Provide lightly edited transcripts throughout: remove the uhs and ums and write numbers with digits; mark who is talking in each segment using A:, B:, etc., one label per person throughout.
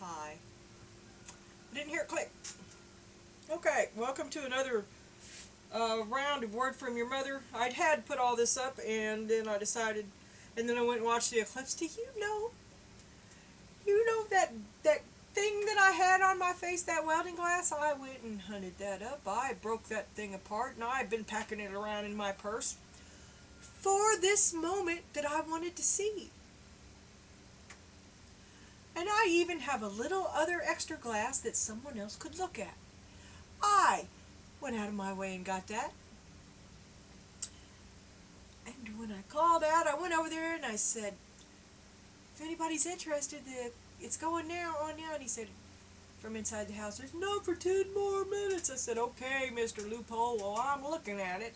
A: Hi. I didn't hear it click. Okay, welcome to another round of Word from Your Mother. I'd had put all this up, and then I decided, and then I went and watched the Eclipse. Do you know that thing that I had on my face, that welding glass? I went and hunted that up. I broke that thing apart, and I've been packing it around in my purse for this moment that I wanted to see. And I even have a little other extra glass that someone else could look at. I went out of my way and got that. And when I called out, I went over there and I said, if anybody's interested, it's going now, on now. And he said, from inside the house, there's no for 10 more minutes. I said, okay, Mr. Loophole, well, I'm looking at it.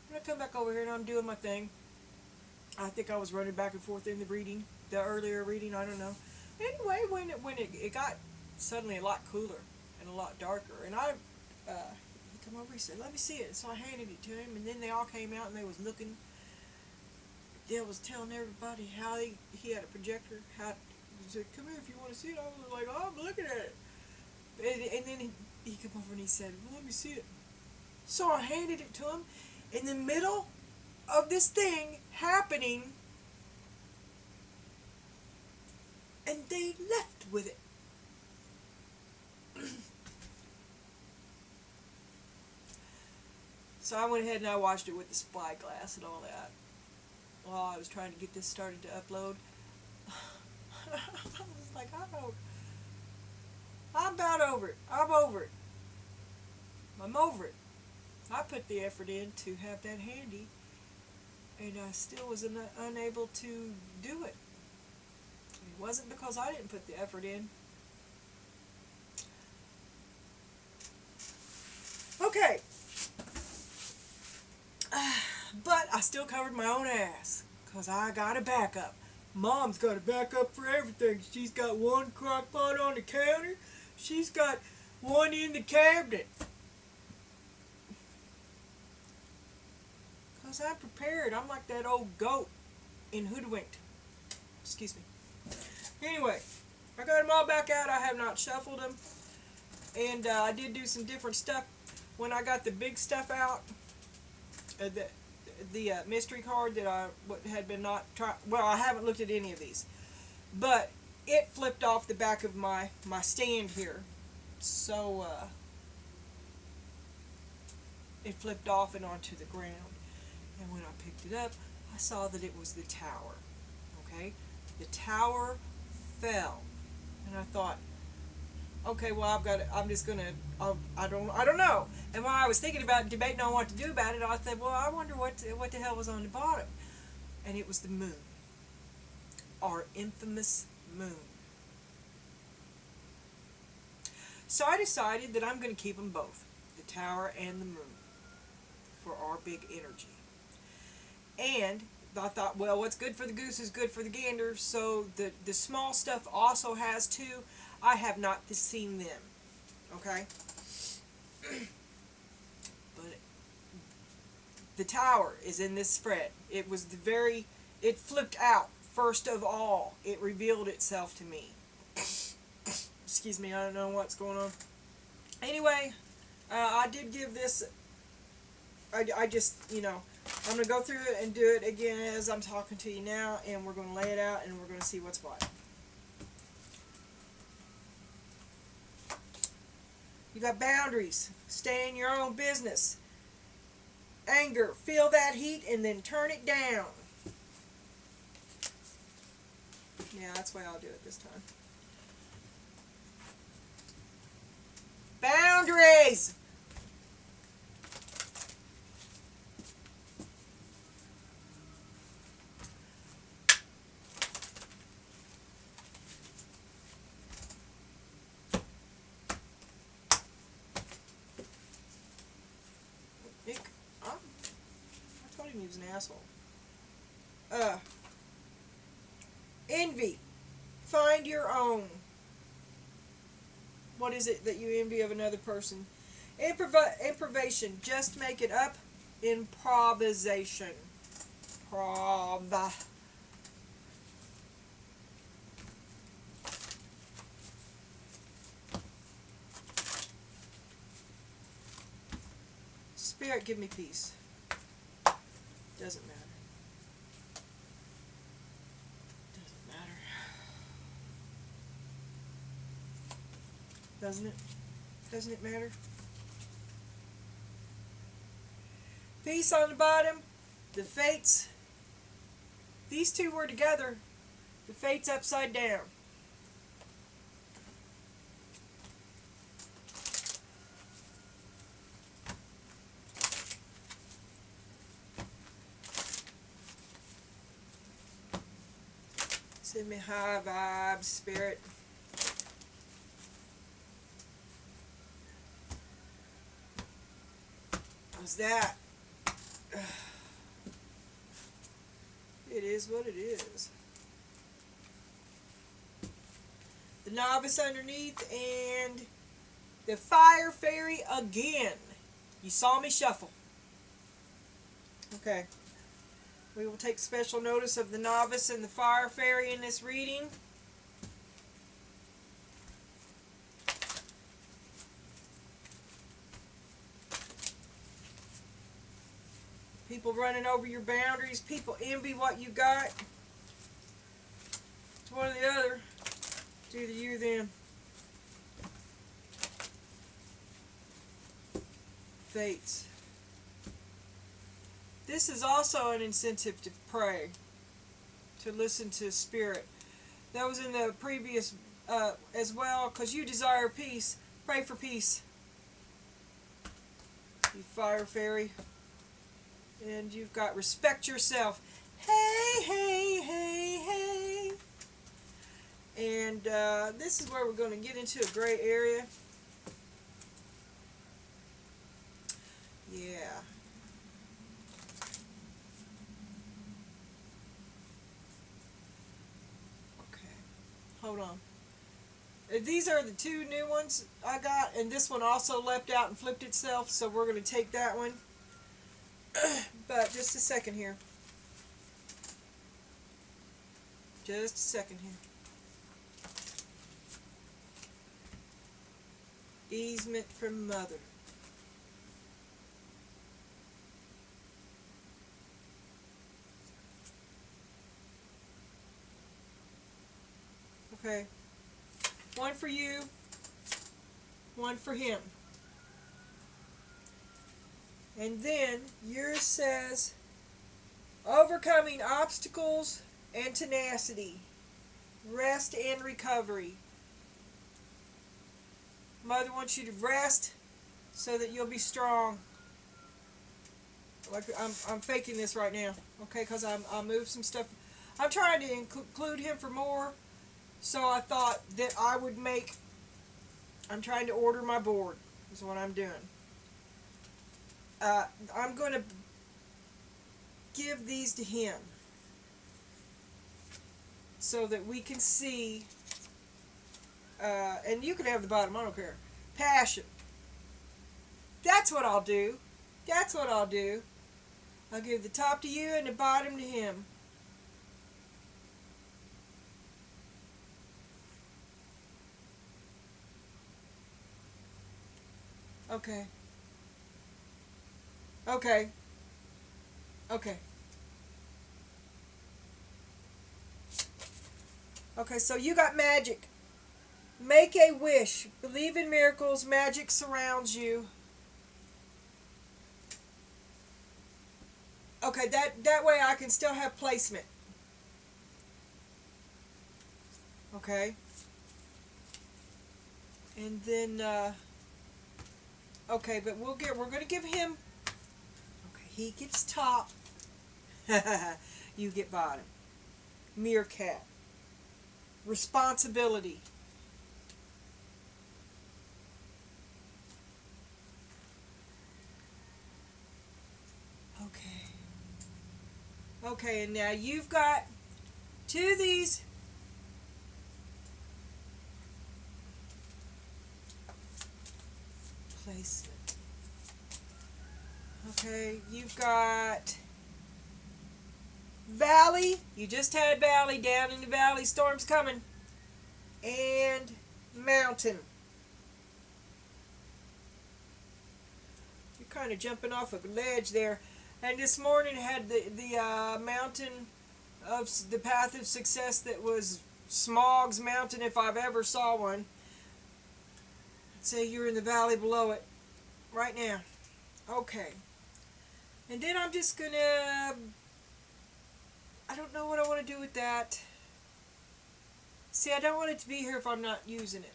A: And I come back over here and I'm doing my thing. I think I was running back and forth in the reading, the earlier reading, I don't know. Anyway, when it got suddenly a lot cooler and a lot darker, and he come over, he said, let me see it. So I handed it to him, and then they all came out and they was looking. Dale was telling everybody how he had a projector. He said, come here if you want to see it. I was like, oh, I'm looking at it. And then he came over and he said, well, let me see it. So I handed it to him. In the middle of this thing happening, and they left with it. So I went ahead and I watched it with the spyglass and all that while I was trying to get this started to upload. I was like, I'm about over it. I'm over it. I'm over it. I put the effort in to have that handy, and I still was unable to do it. It wasn't because I didn't put the effort in. Okay. But I still covered my own ass, because I got a backup. Mom's got a backup for everything. She's got one crock pot on the counter. She's got one in the cabinet. Because I'm prepared. I'm like that old goat in Hoodwinked. Excuse me. Anyway, I got them all back out. I have not shuffled them. And I did do some different stuff. When I got the big stuff out, the mystery card that I had been not trying, well, I haven't looked at any of these, but it flipped off the back of my stand here. So it flipped off and onto the ground. And when I picked it up, I saw that it was the tower. Okay? The tower fell. And I thought, okay, well, I'm just gonna, I don't know. And while I was thinking about debating on what to do about it, I thought, well, I wonder what the hell was on the bottom. And it was the moon. Our infamous moon. So I decided that I'm going to keep them both, the tower and the moon, for our big energy. And I thought, well, what's good for the goose is good for the gander, so the small stuff also has two. I have not seen them, okay? But the tower is in this spread. It was it flipped out first of all. It revealed itself to me. Excuse me, I don't know what's going on. Anyway, I did give this, I just, I'm going to go through it and do it again as I'm talking to you now, and we're going to lay it out, and we're going to see what's what. You got boundaries. Stay in your own business. Anger. Feel that heat and then turn it down. Yeah, that's the way I'll do it this time. Boundaries! I told him he was an asshole. Envy. Find your own. What is it that you envy of another person? Improvisation. Just make it up. Improvisation. Spirit, give me peace. Doesn't matter. Doesn't matter. Doesn't it? Doesn't it matter? Peace on the bottom. The fates. These two were together. The fate's upside down. Send me high vibes, Spirit. How's that? It is what it is. The novice underneath and the fire fairy again. You saw me shuffle. Okay. We will take special notice of the novice and the fire fairy in this reading. People running over your boundaries. People envy what you got. It's one or the other. It's either you or them. Fates. This is also an incentive to pray. To listen to Spirit. That was in the previous as well. Because you desire peace. Pray for peace. You fire fairy. And you've got respect yourself. Hey, hey, hey, hey. And this is where we're going to get into a gray area. Yeah. Okay. Hold on. These are the two new ones I got. And this one also leapt out and flipped itself. So we're going to take that one. But just a second here. Just a second here. Easement from Mother. Okay. One for you. One for him. And then yours says, overcoming obstacles and tenacity, rest and recovery. Mother wants you to rest so that you'll be strong. Like I'm faking this right now, okay? Because I'll move some stuff. I'm trying to include him for more, so I thought that I would make. I'm trying to order my board. Is what I'm doing. I'm going to give these to him so that we can see, and you can have the bottom, I don't care. Passion. That's what I'll do. That's what I'll do. I'll give the top to you and the bottom to him. Okay. Okay. Okay. Okay, so you got magic. Make a wish. Believe in miracles. Magic surrounds you. Okay, that way I can still have placement. Okay. And then okay, but we're going to give him. Okay, he gets top. You get bottom. Meerkat. Responsibility. Okay. Okay, and now you've got two of these. Placement. Okay, you've got Valley. You just had Valley. Down in the valley. Storm's coming. And Mountain. You're kind of jumping off a ledge there. And this morning had the mountain of the path of success that was Smog's Mountain, if I've ever saw one. I'd say you're in the valley below it right now. Okay. And then I'm just gonna, I don't know what I want to do with that. See, I don't want it to be here if I'm not using it.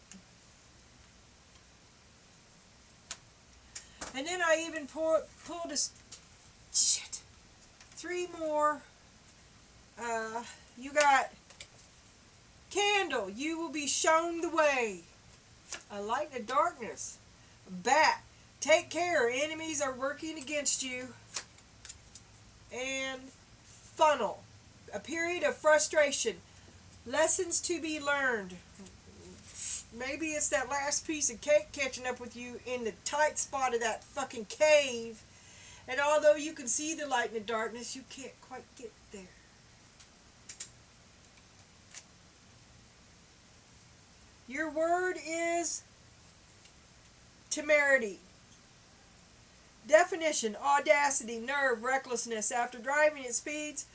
A: And then I even pulled a, shit, 3 more. You got candle, you will be shown the way. A light in the darkness. Bat, take care, enemies are working against you. And funnel, a period of frustration. Lessons to be learned. Maybe it's that last piece of cake catching up with you in the tight spot of that fucking cave. And although you can see the light in the darkness, you can't quite get there. Your word is temerity. Definition: audacity, nerve, recklessness. After driving at speeds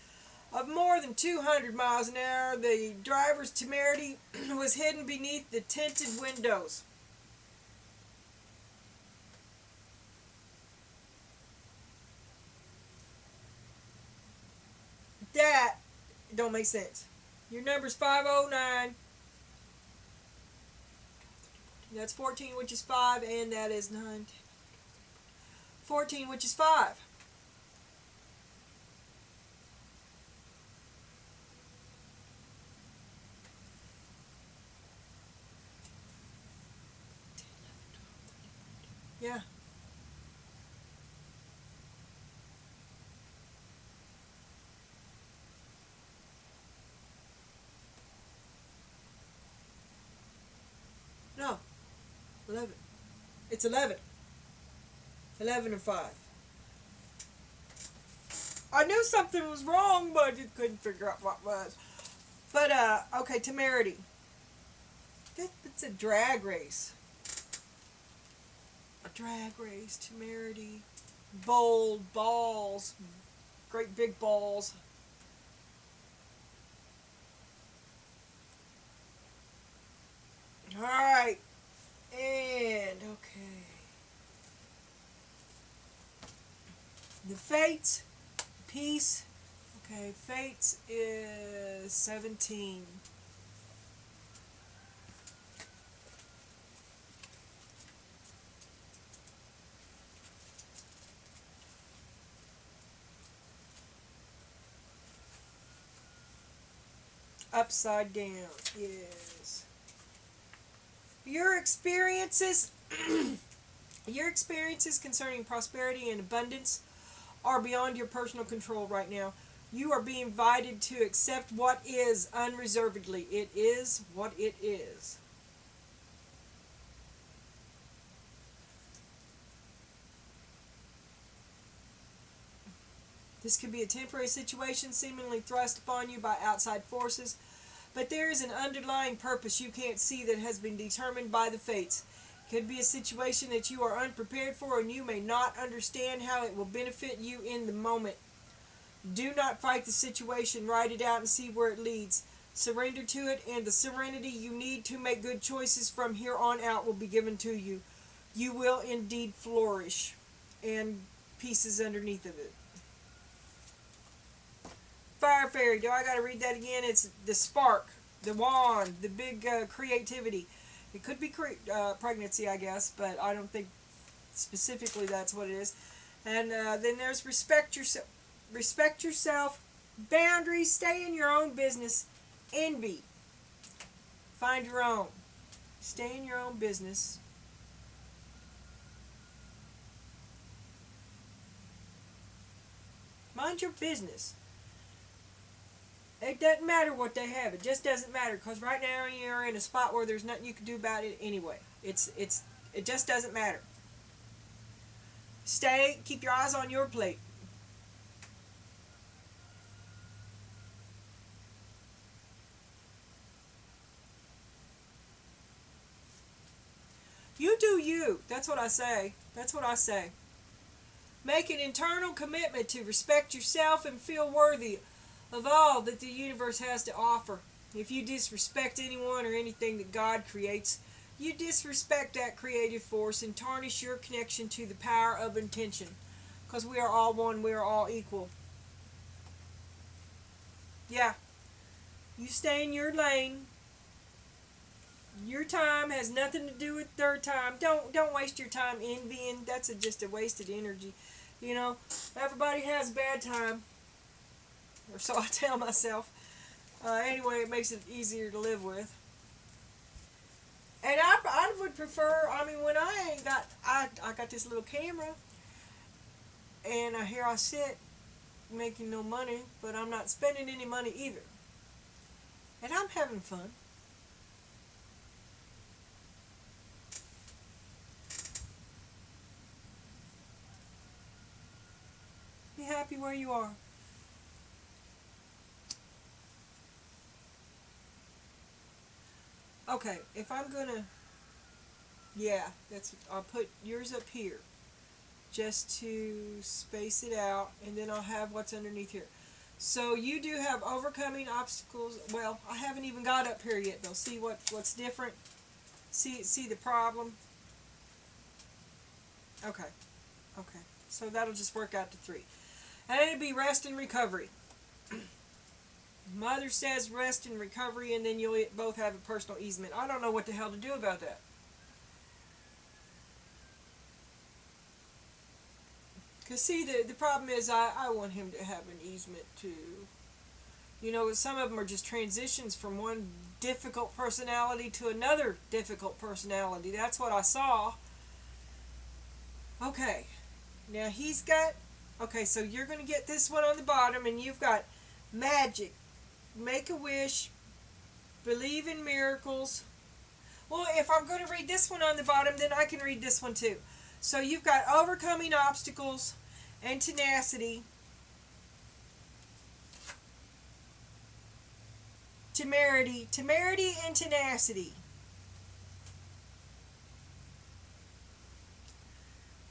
A: of more than 200 miles an hour, the driver's temerity was hidden beneath the tinted windows. That don't make sense. Your number's 509. That's 14, which is 5, and that is 9, 10, 14, which is 5. Yeah. No. 11. It's 11. 11 and 5. I knew something was wrong, but I just couldn't figure out what was. But, okay, temerity. It's a drag race. A drag race, temerity. Bold, balls. Great big balls. Alright. And, okay. The Fates, peace. Okay, Fates is 17. Upside down, yes. Your experiences concerning prosperity and abundance are beyond your personal control right now. You are being invited to accept what is unreservedly. It is what it is. This could be a temporary situation seemingly thrust upon you by outside forces, but there is an underlying purpose you can't see that has been determined by the fates. It could be a situation that you are unprepared for, and you may not understand how it will benefit you in the moment. Do not fight the situation. Write it out and see where it leads. Surrender to it, and the serenity you need to make good choices from here on out will be given to you. You will indeed flourish. And pieces underneath of it. Fire Fairy. Do I got to read that again? It's the spark, the wand, the big creativity. It could be pregnancy, I guess, but I don't think specifically that's what it is. And then there's respect yourself. Respect yourself. Boundaries. Stay in your own business. Envy. Find your own. Stay in your own business. Mind your business. It doesn't matter what they have. It just doesn't matter, because right now you're in a spot where there's nothing you can do about it anyway. It just doesn't matter. Keep your eyes on your plate. You do you. That's what I say. That's what I say. Make an internal commitment to respect yourself and feel worthy of all that the universe has to offer. If you disrespect anyone or anything that God creates, you disrespect that creative force and tarnish your connection to the power of intention. Because we are all one, we are all equal. Yeah, you stay in your lane. Your time has nothing to do with their time. Don't waste your time envying. That's just a wasted energy. You know, everybody has a bad time, or so I tell myself. Anyway, it makes it easier to live with. And I would prefer. I mean, when I ain't got I got this little camera, and here I sit making no money, but I'm not spending any money either, and I'm having fun. Be happy where you are. Okay, if I'm gonna, yeah, I'll put yours up here just to space it out, and then I'll have what's underneath here. So you do have overcoming obstacles. Well, I haven't even got up here yet, though. See what's different? See the problem? Okay, okay. So that'll just work out to 3. And it'll be rest and recovery. Mother says rest and recovery, and then you'll both have a personal easement. I don't know what the hell to do about that. Because, see, the problem is I want him to have an easement, too. You know, some of them are just transitions from one difficult personality to another difficult personality. That's what I saw. Okay. Now, he's got... Okay, so you're going to get this one on the bottom, and you've got magic, make a wish, believe in miracles. Well, if I'm going to read this one on the bottom, then I can read this one too. So you've got overcoming obstacles and tenacity, temerity and tenacity.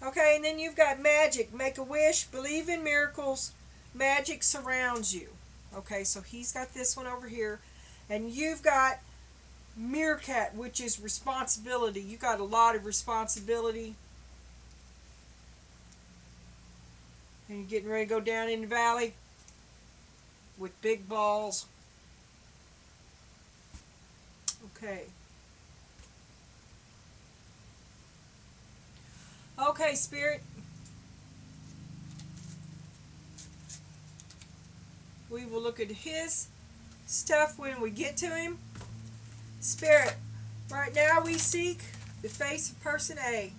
A: Okay, and then you've got magic, make a wish, believe in miracles, magic surrounds you. Okay, so he's got this one over here. And you've got meerkat, which is responsibility. You got a lot of responsibility. And you're getting ready to go down in the valley with big balls. Okay. Okay, Spirit. We will look at his stuff when we get to him. Spirit, right now we seek the face of person A.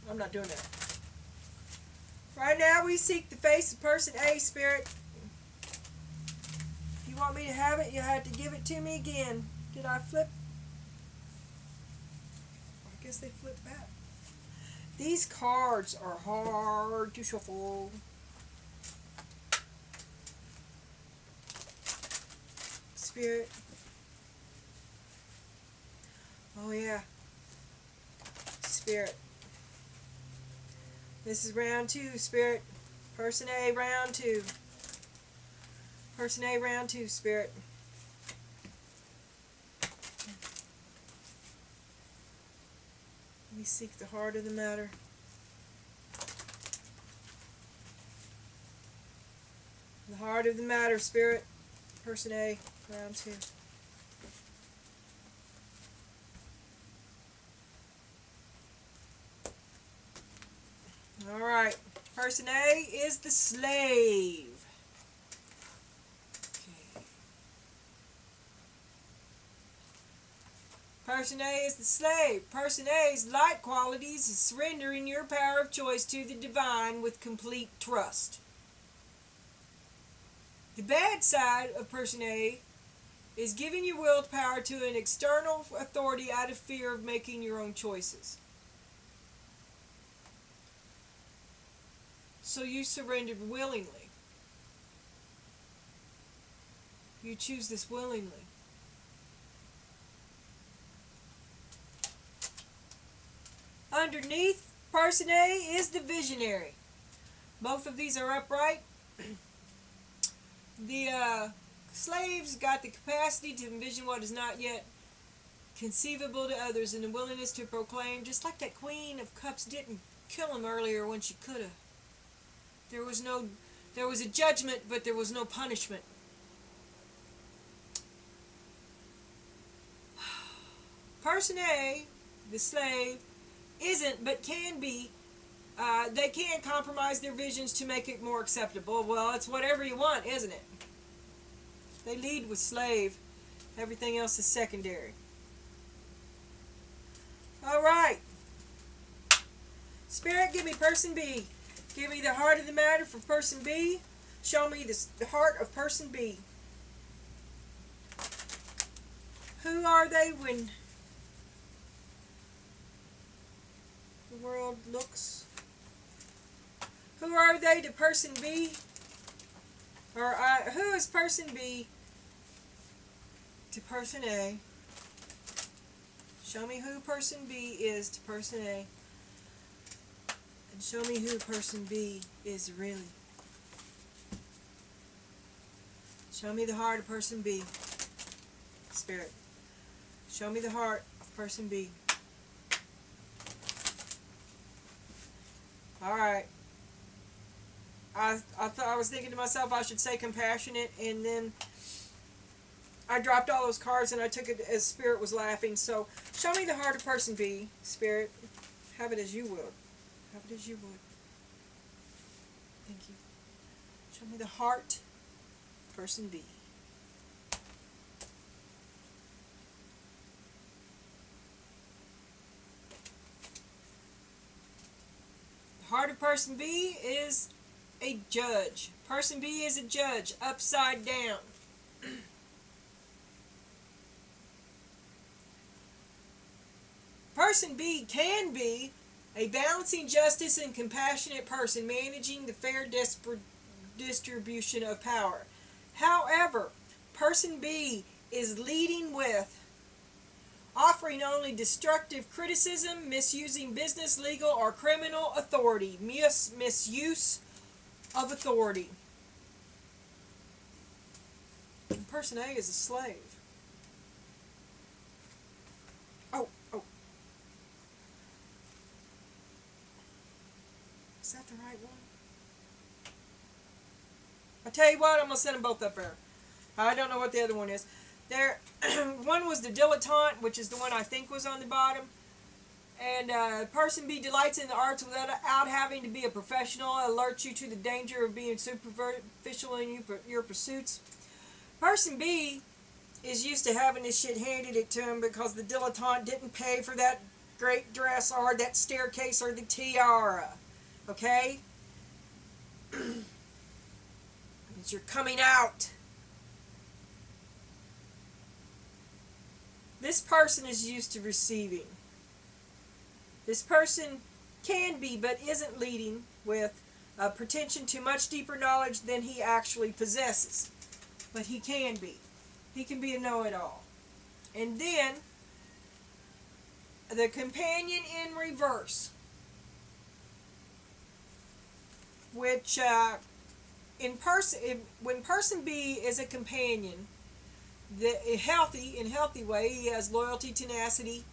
A: I'm not doing that. Right now we seek the face of person A, Spirit. If you want me to have it, you have to give it to me again. Did I flip? I guess they flip back. These cards are hard to shuffle. Spirit. Oh yeah. Spirit. This is round 2, Spirit. Person A, round 2. Person A, round 2, Spirit. We seek the heart of the matter. The heart of the matter, Spirit. Person A, round 2. Alright. Person A is the slave. Okay. Person A is the slave. Person A's light qualities is surrendering your power of choice to the divine with complete trust. The bad side of person A is giving your willed power to an external authority out of fear of making your own choices. So you surrendered willingly. You choose this willingly. Underneath Person A is the visionary. Both of these are upright. The slaves got the capacity to envision what is not yet conceivable to others, and the willingness to proclaim, just like that Queen of Cups didn't kill him earlier when she could have. There was a judgment, but there was no punishment. Person A, the slave, isn't, but can be. They can compromise their visions to make it more acceptable. Well, it's whatever you want, isn't it? They lead with slave. Everything else is secondary. All right. Spirit, give me person B. Give me the heart of the matter for person B. Show me the heart of person B. Who are they when the world looks? Who are they to person B? Or who is person B to person A? Show me who person B is to person A. And show me who person B is really. Show me the heart of person B. Spirit. Show me the heart of person B. Alright. I was thinking to myself I should say compassionate, and then I dropped all those cards and I took it as Spirit was laughing. So show me the heart of person B, Spirit. Have it as you would. Have it as you would. Thank you. Show me the heart of person B. The heart of person B is a judge. Person B is a judge, upside down. Person B can be a balancing justice and compassionate person, managing the fair distribution of power. However, person B is leading with offering only destructive criticism, misusing business, legal, or criminal authority. Misuse of authority. And person A is a slave. Oh. Is that the right one? I tell you what, I'm going to send them both up there. I don't know what the other one is. There, one was the dilettante, which is the one I think was on the bottom. And person B delights in the arts without having to be a professional, alerts you to the danger of being superficial in your pursuits. Person B is used to having this shit handed it to him because the dilettante didn't pay for that great dress or that staircase or the tiara. Okay? Means you're coming out. This person is used to receiving. This person can be, but isn't leading with a pretension to much deeper knowledge than he actually possesses. But he can be. He can be a know-it-all. And then, the companion in reverse, which when person B is a companion, in healthy way, he has loyalty, tenacity,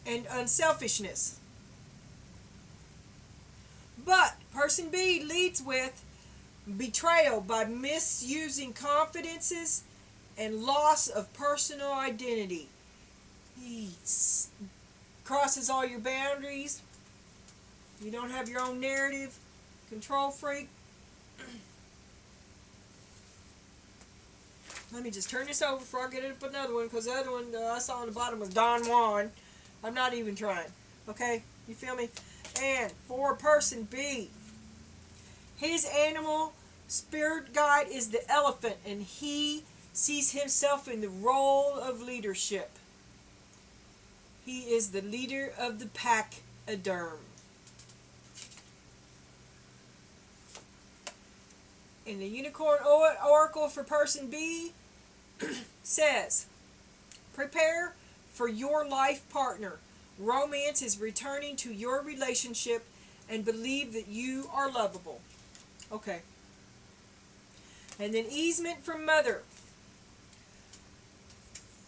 A: and unselfishness. But person B leads with betrayal by misusing confidences and loss of personal identity. He crosses all your boundaries. You don't have your own narrative. Control freak. Let me just turn this over before I get up another one, because the other one I saw on the bottom was Don Juan. I'm not even trying. Okay? You feel me? And for person B, his animal spirit guide is the elephant, and he sees himself in the role of leadership. He is the leader of the pack derm. And the unicorn oracle for person B says, prepare for your life partner. Romance is returning to your relationship and believe that you are lovable. Okay. And then easement from mother.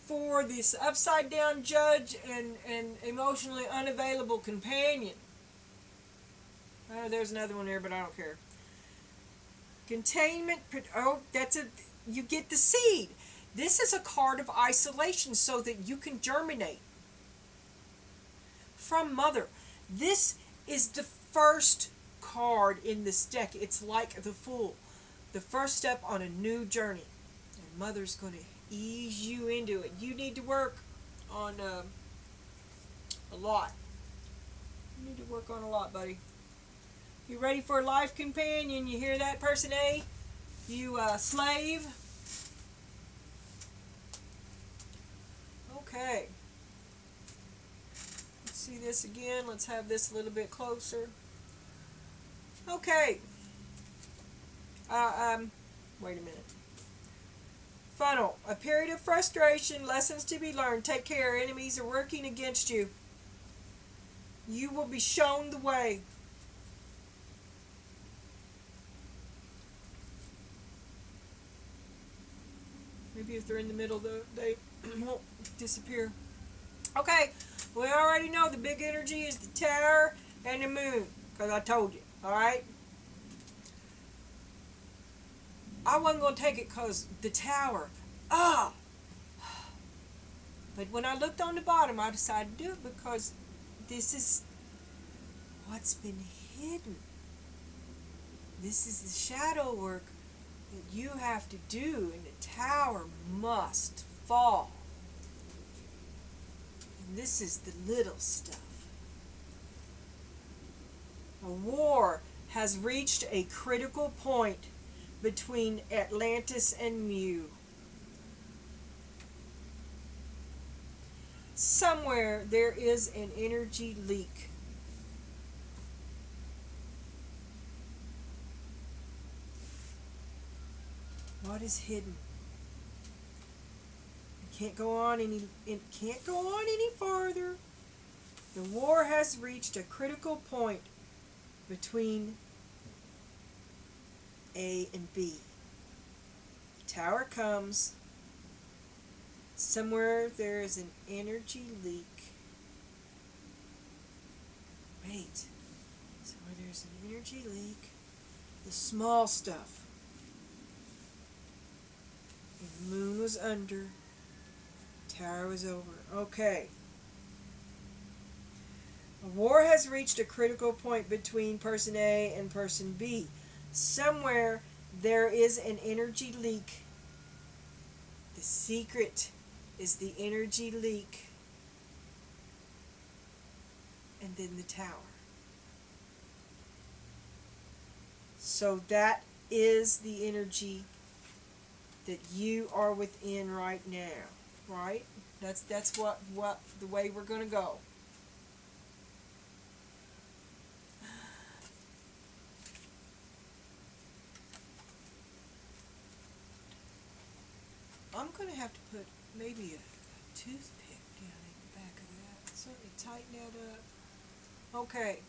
A: For this upside down judge and emotionally unavailable companion. There's another one there, but I don't care. Containment. Oh, you get the seed. This is a card of isolation so that you can germinate. From mother. This is the first card in this deck. It's like the Fool. The first step on a new journey. And mother's going to ease you into it. You need to work on a lot. You need to work on a lot, buddy. You ready for a life companion? You hear that, person A? You slave? Okay. Let's see this again. Let's have this a little bit closer. Okay. Wait a minute. Funnel. A period of frustration. Lessons to be learned. Take care. Enemies are working against you. You will be shown the way. Maybe if they're in the middle, they won't disappear. Okay. We already know the big energy is the Tower and the Moon. Because I told you. Alright? I wasn't going to take it because the Tower. But when I looked on the bottom, I decided to do it because this is what's been hidden. This is the shadow work that you have to do, and the Tower must fall. And this is the little stuff. A war has reached a critical point between Atlantis and Mu. Somewhere there is an energy leak. What is hidden? It can't go on any farther. The war has reached a critical point between A and B. The Tower comes. Somewhere there is an energy leak. Wait. Somewhere there's an energy leak. The small stuff. The Moon was under. Tower was over. Okay. A war has reached a critical point between person A and person B. Somewhere there is an energy leak. The secret is the energy leak. And then the Tower. So that is the energy that you are within right now. Right? That's what the way we're going to go. I'm going to have to put maybe a toothpick down in the back of that. Certainly tighten that up. Okay.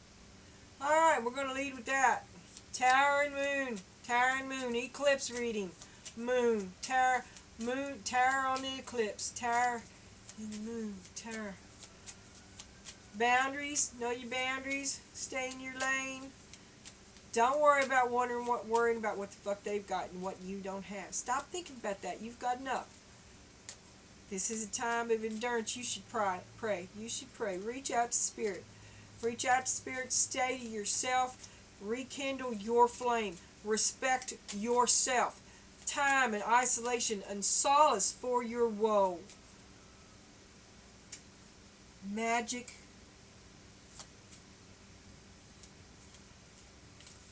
A: Alright, we're going to lead with that. Tower and Moon. Tower and Moon. Eclipse reading. Moon. Tower. Moon. Tower on the eclipse. Tower in the Moon. Tower. Boundaries. Know your boundaries. Stay in your lane. Don't worry about worrying about what the fuck they've got and what you don't have. Stop thinking about that. You've got enough. This is a time of endurance. You should pray. You should pray. Reach out to Spirit. Reach out to Spirit. Stay to yourself. Rekindle your flame. Respect yourself. Time and isolation and solace for your woe. Magic.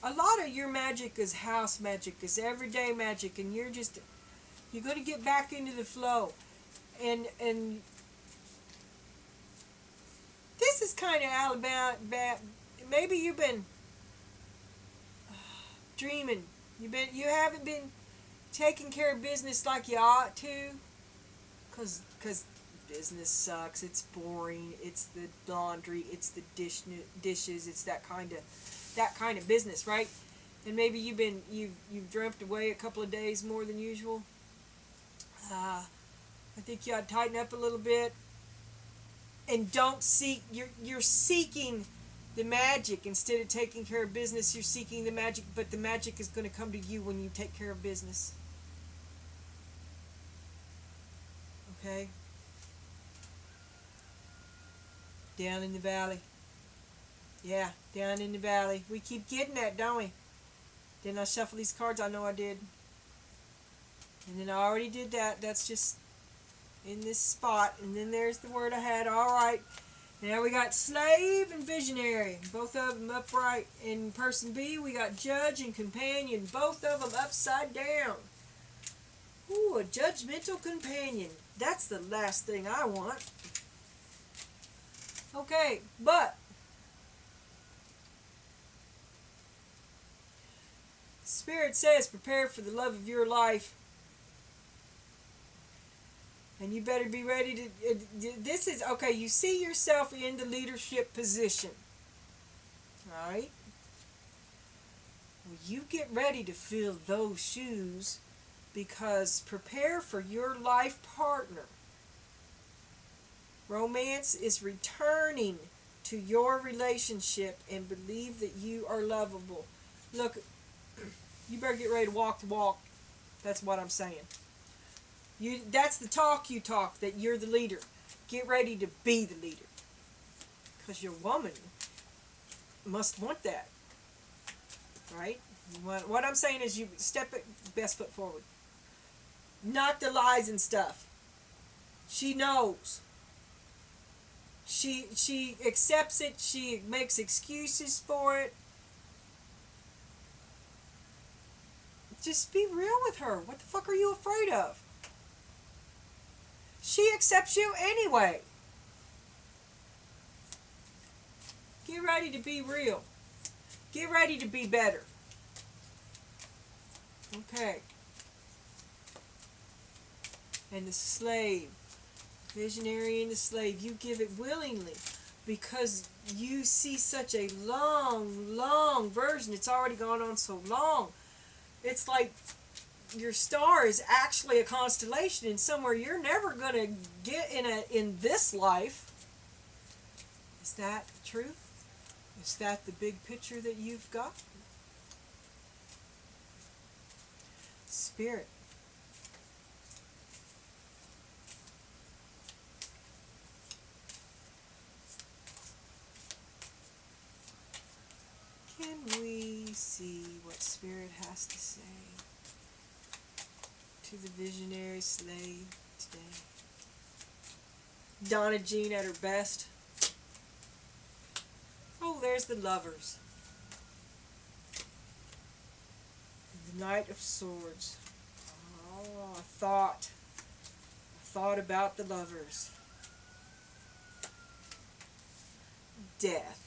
A: A lot of your magic is house magic, is everyday magic, and you're going to get back into the flow. And this is kind of Alabama. Maybe you've been dreaming. You haven't been taking care of business like you ought to, cause business sucks, it's boring, it's the laundry, it's the dishes, it's that kind of business, right? And maybe you've dreamt away a couple of days more than usual. I think you ought to tighten up a little bit, and don't seek. You're seeking the magic instead of taking care of business. You're seeking the magic, but the magic is going to come to you when you take care of business. Okay. Down in the valley. Yeah, down in the valley. We keep getting that, don't we? Didn't I shuffle these cards? I know I did. And then I already did that. That's just in this spot. And then there's the word I had. All right. Now we got slave and visionary. Both of them upright. In person B, we got judge and companion. Both of them upside down. Ooh, a judgmental companion. That's the last thing I want. Okay, but Spirit says prepare for the love of your life. And you better be ready to... This is... Okay, you see yourself in the leadership position. Right? Well, you get ready to fill those shoes, because prepare for your life partner. Romance is returning to your relationship, and believe that you are lovable. Look, you better get ready to walk the walk. That's what I'm saying. That's the talk you talk, that you're the leader. Get ready to be the leader. Because your woman must want that. Right? What I'm saying is you step it best foot forward. Not the lies and stuff. She knows. She accepts it. She makes excuses for it. Just be real with her. What the fuck are you afraid of? She accepts you anyway. Get ready to be real. Get ready to be better. Okay. And the slave. Visionary and the slave. You give it willingly, because you see such a long version. It's already gone on so long. It's like your star is actually a constellation in somewhere you're never going to get in this life. Is that the truth? Is that the big picture that you've got? Spirit. Can we see what Spirit has to say to the visionary slave today? Donna Jean at her best. Oh, there's the lovers. The Knight of Swords. Oh, I thought about the lovers. Death.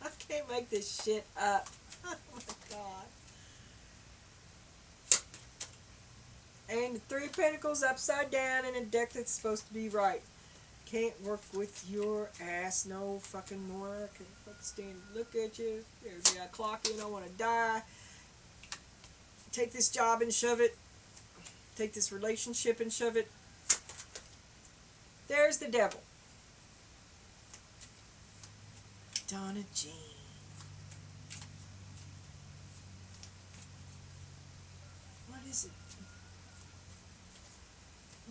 A: I can't make this shit up. Oh my God. And the Three of Pentacles upside down in a deck that's supposed to be right. Can't work with your ass no fucking more. I can't fucking stand to look at you. There's a clock in. I want to die. Take this job and shove it. Take this relationship and shove it. There's the devil. Donna Jean. What is it?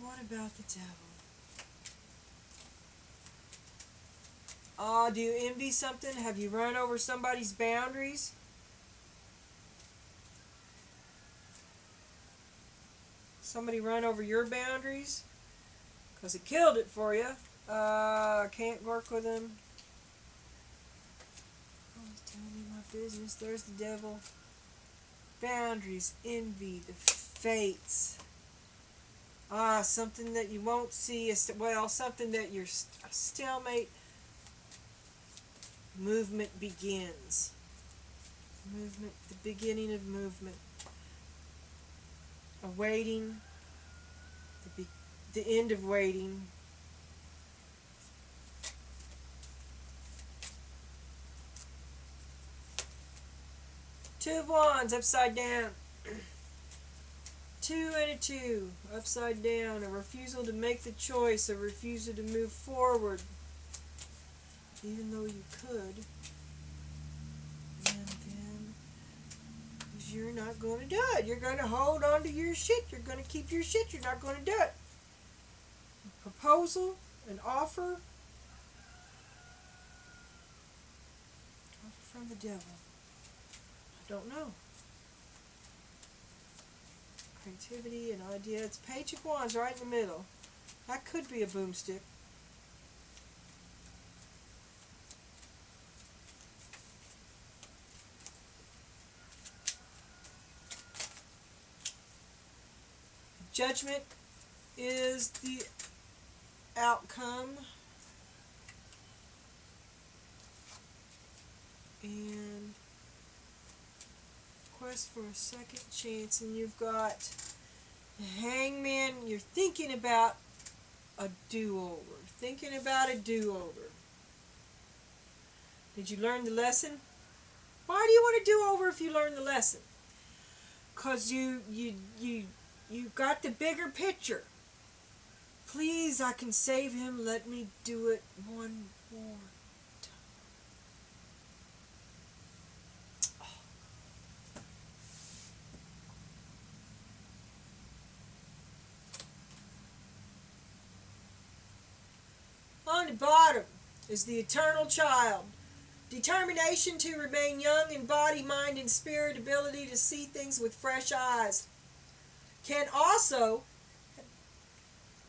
A: What about the devil? Do you envy something? Have you run over somebody's boundaries? Somebody run over your boundaries? Because it killed it for you. Can't work with them. Always telling me my business. There's the devil. Boundaries, envy, the fates. Something that you won't see. Something that you're a stalemate. Movement begins. Movement, the beginning of movement. Awaiting the end of waiting. Two of Wands upside down. 2 and a 2 upside down. A refusal to make the choice. A refusal to move forward. Even though you could. And then, because you're not going to do it. You're going to hold on to your shit. You're going to keep your shit. You're not going to do it. A proposal. An offer. Offer from the devil. I don't know. Creativity, an idea. It's Page of Wands right in the middle. That could be a boomstick. Judgment is the outcome. And quest for a second chance. And you've got the Hangman. You're thinking about a do-over. Thinking about a do-over. Did you learn the lesson? Why do you want a do-over if you learn the lesson? Because you got the bigger picture. Please, I can save him. Let me do it one more time. On the bottom is the eternal child. Determination to remain young in body, mind, and spirit. Ability to see things with fresh eyes. Can also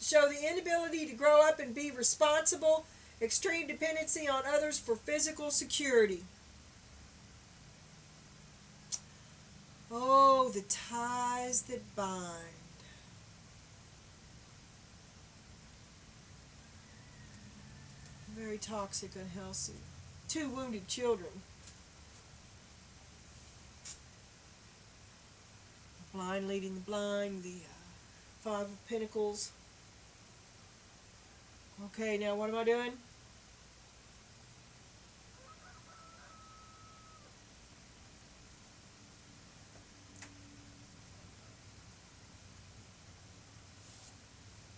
A: show the inability to grow up and be responsible. Extreme dependency on others for physical security. Oh, the ties that bind. Very toxic, unhealthy. 2 wounded children. Blind leading the blind. The 5 of Pentacles. Okay, now what am I doing?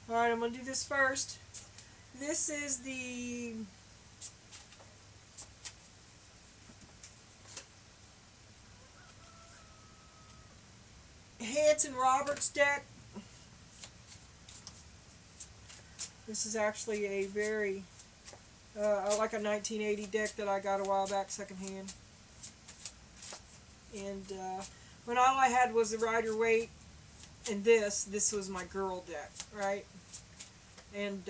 A: Alright, I'm going to do this first. This is the Hanson Roberts deck. This is actually a very, like a 1980 deck that I got a while back secondhand. And when all I had was the Rider-Waite and this was my girl deck, right? And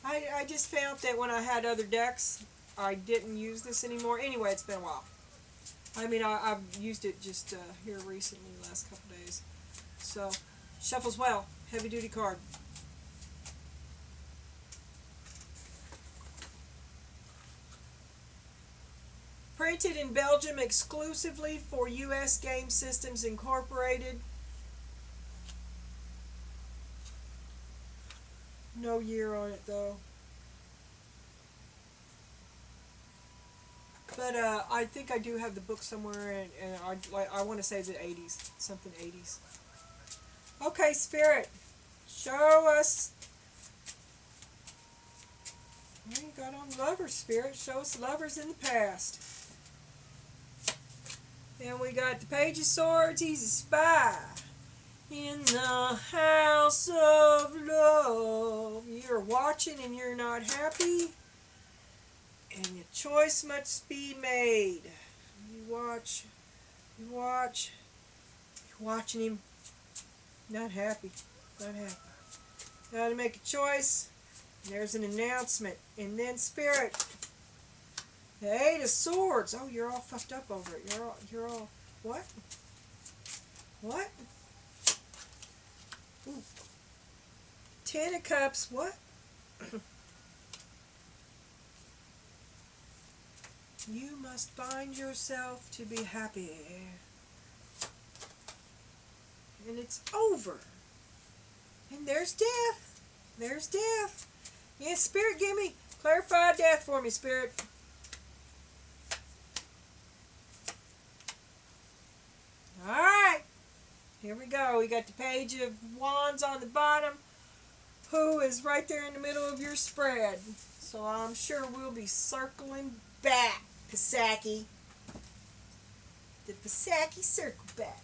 A: I just found that when I had other decks, I didn't use this anymore. Anyway, it's been a while. I mean, I've used it just here recently, the last couple days. So, shuffles well. Heavy duty card. Printed in Belgium exclusively for U.S. Game Systems Incorporated. No year on it though. But I think I do have the book somewhere, and I want to say the 80s, something 80s. Okay, Spirit, show us. You got on lovers, Spirit. Show us lovers in the past. And we got the Page of Swords. He's a spy in the house of love. You're watching and you're not happy. And your choice must be made. You're watching him. Not happy. Gotta make a choice. There's an announcement. And then Spirit. The 8 of Swords. Oh, you're all fucked up over it. You're all, what? What? Ooh. 10 of Cups. What? You must find yourself to be happy. And it's over. And there's death. There's death. Yes, Spirit, give me clarify death for me, Spirit. Alright. Here we go. We got the Page of Wands on the bottom, who is right there in the middle of your spread. So I'm sure we'll be circling back, Pisaki. The Pisaki circle back.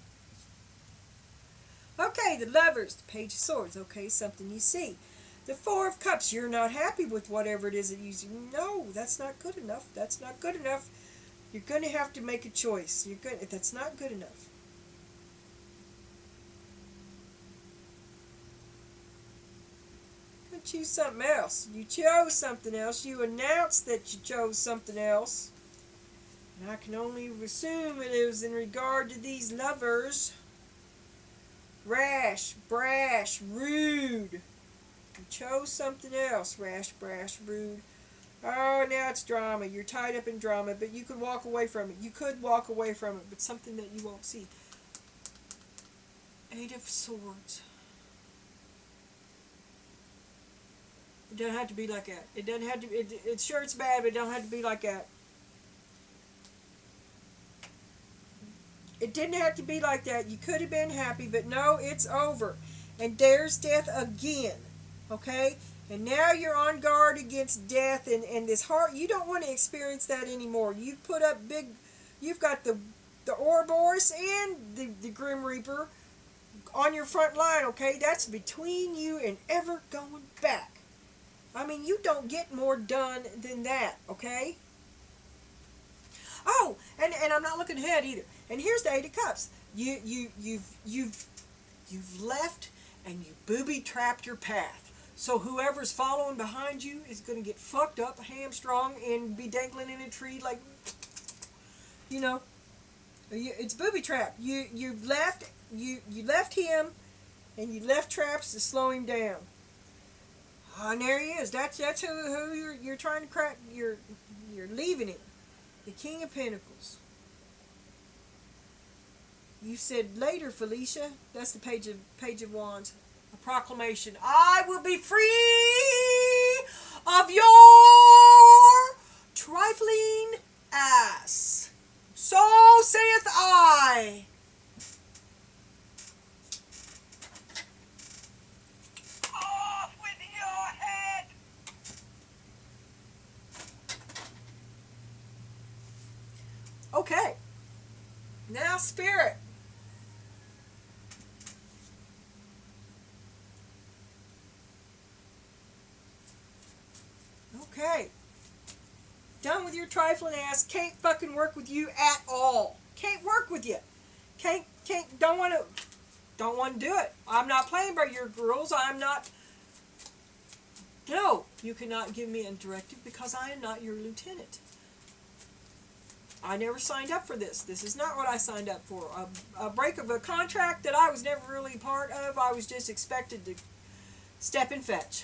A: Okay, the Lovers, the Page of Swords. Okay, something you see. The Four of Cups, you're not happy with whatever it is that you see. No, that's not good enough. That's not good enough. You're going to have to make a choice. That's not good enough. You're going to choose something else. You chose something else. You announced that you chose something else. And I can only assume it was in regard to these Lovers. Rash, brash, rude. You chose something else. Rash, brash, rude. Oh, now it's drama. You're tied up in drama, but you could walk away from it. You could walk away from it, but something that you won't see. Eight of Swords. It doesn't have to be like that. It doesn't have to. It's sure it's bad, but it don't have to be like that. It didn't have to be like that. You could have been happy, but no, it's over. And there's death again. Okay? And now you're on guard against death and this heart. You don't want to experience that anymore. You've put up big. You've got the Ouroboros and the Grim Reaper on your front line. Okay? That's between you and ever going back. I mean, you don't get more done than that. Okay? Oh, and I'm not looking ahead either. And here's the Eight of Cups. You've left and you booby-trapped your path. So whoever's following behind you is going to get fucked up, hamstrung, and be dangling in a tree like, you know, it's booby-trapped. You left him, and you left traps to slow him down. And there he is. That's who you're trying to crack. You're leaving him. The King of Pentacles. You said later, Felicia. That's the Page of Wands. A proclamation. I will be free of your trifling ass. So saith I. Off with your head. Okay. Now, Spirit. Okay. Done with your trifling ass. Can't fucking work with you at all. Can't work with you. Don't want to do it. I'm not playing by your rules. I'm not. No, you cannot give me a directive because I am not your lieutenant. I never signed up for this. This is not what I signed up for. A break of a contract that I was never really part of. I was just expected to step and fetch.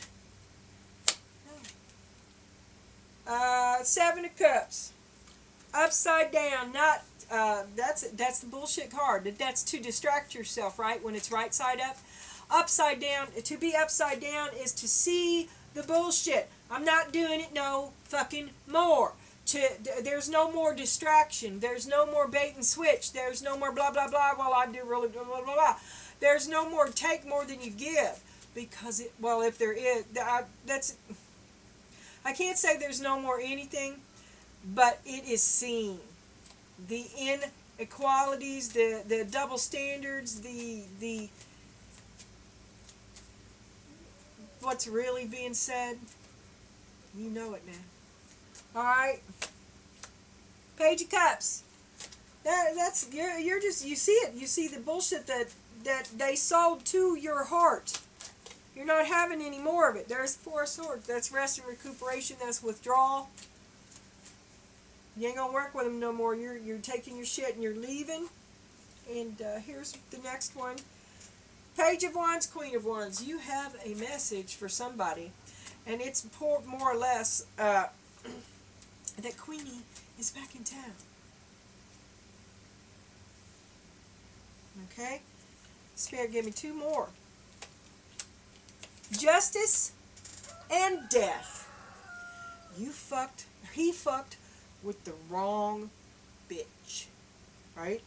A: Seven of Cups. Upside down. Not that's the bullshit card. That's to distract yourself, right? When it's right side up. Upside down. To be upside down is to see the bullshit. I'm not doing it no fucking more. There's no more distraction. There's no more bait and switch. There's no more blah blah blah. Well, I do really blah blah blah blah. There's no more take more than you give, because if there is, I can't say there's no more anything, but it is seen. The inequalities, the double standards, the what's really being said. You know it now. Alright. Page of Cups. That's you're just, you see it. You see the bullshit that they sold to your heart. You're not having any more of it. There's Four of Swords. That's rest and recuperation. That's withdrawal. You ain't gonna work with them no more. You're taking your shit and you're leaving. And here's the next one. Page of Wands, Queen of Wands. You have a message for somebody, and it's more or less that Queenie is back in town. Okay? Spirit, give me two more. justice, and death. He fucked with the wrong bitch. Right?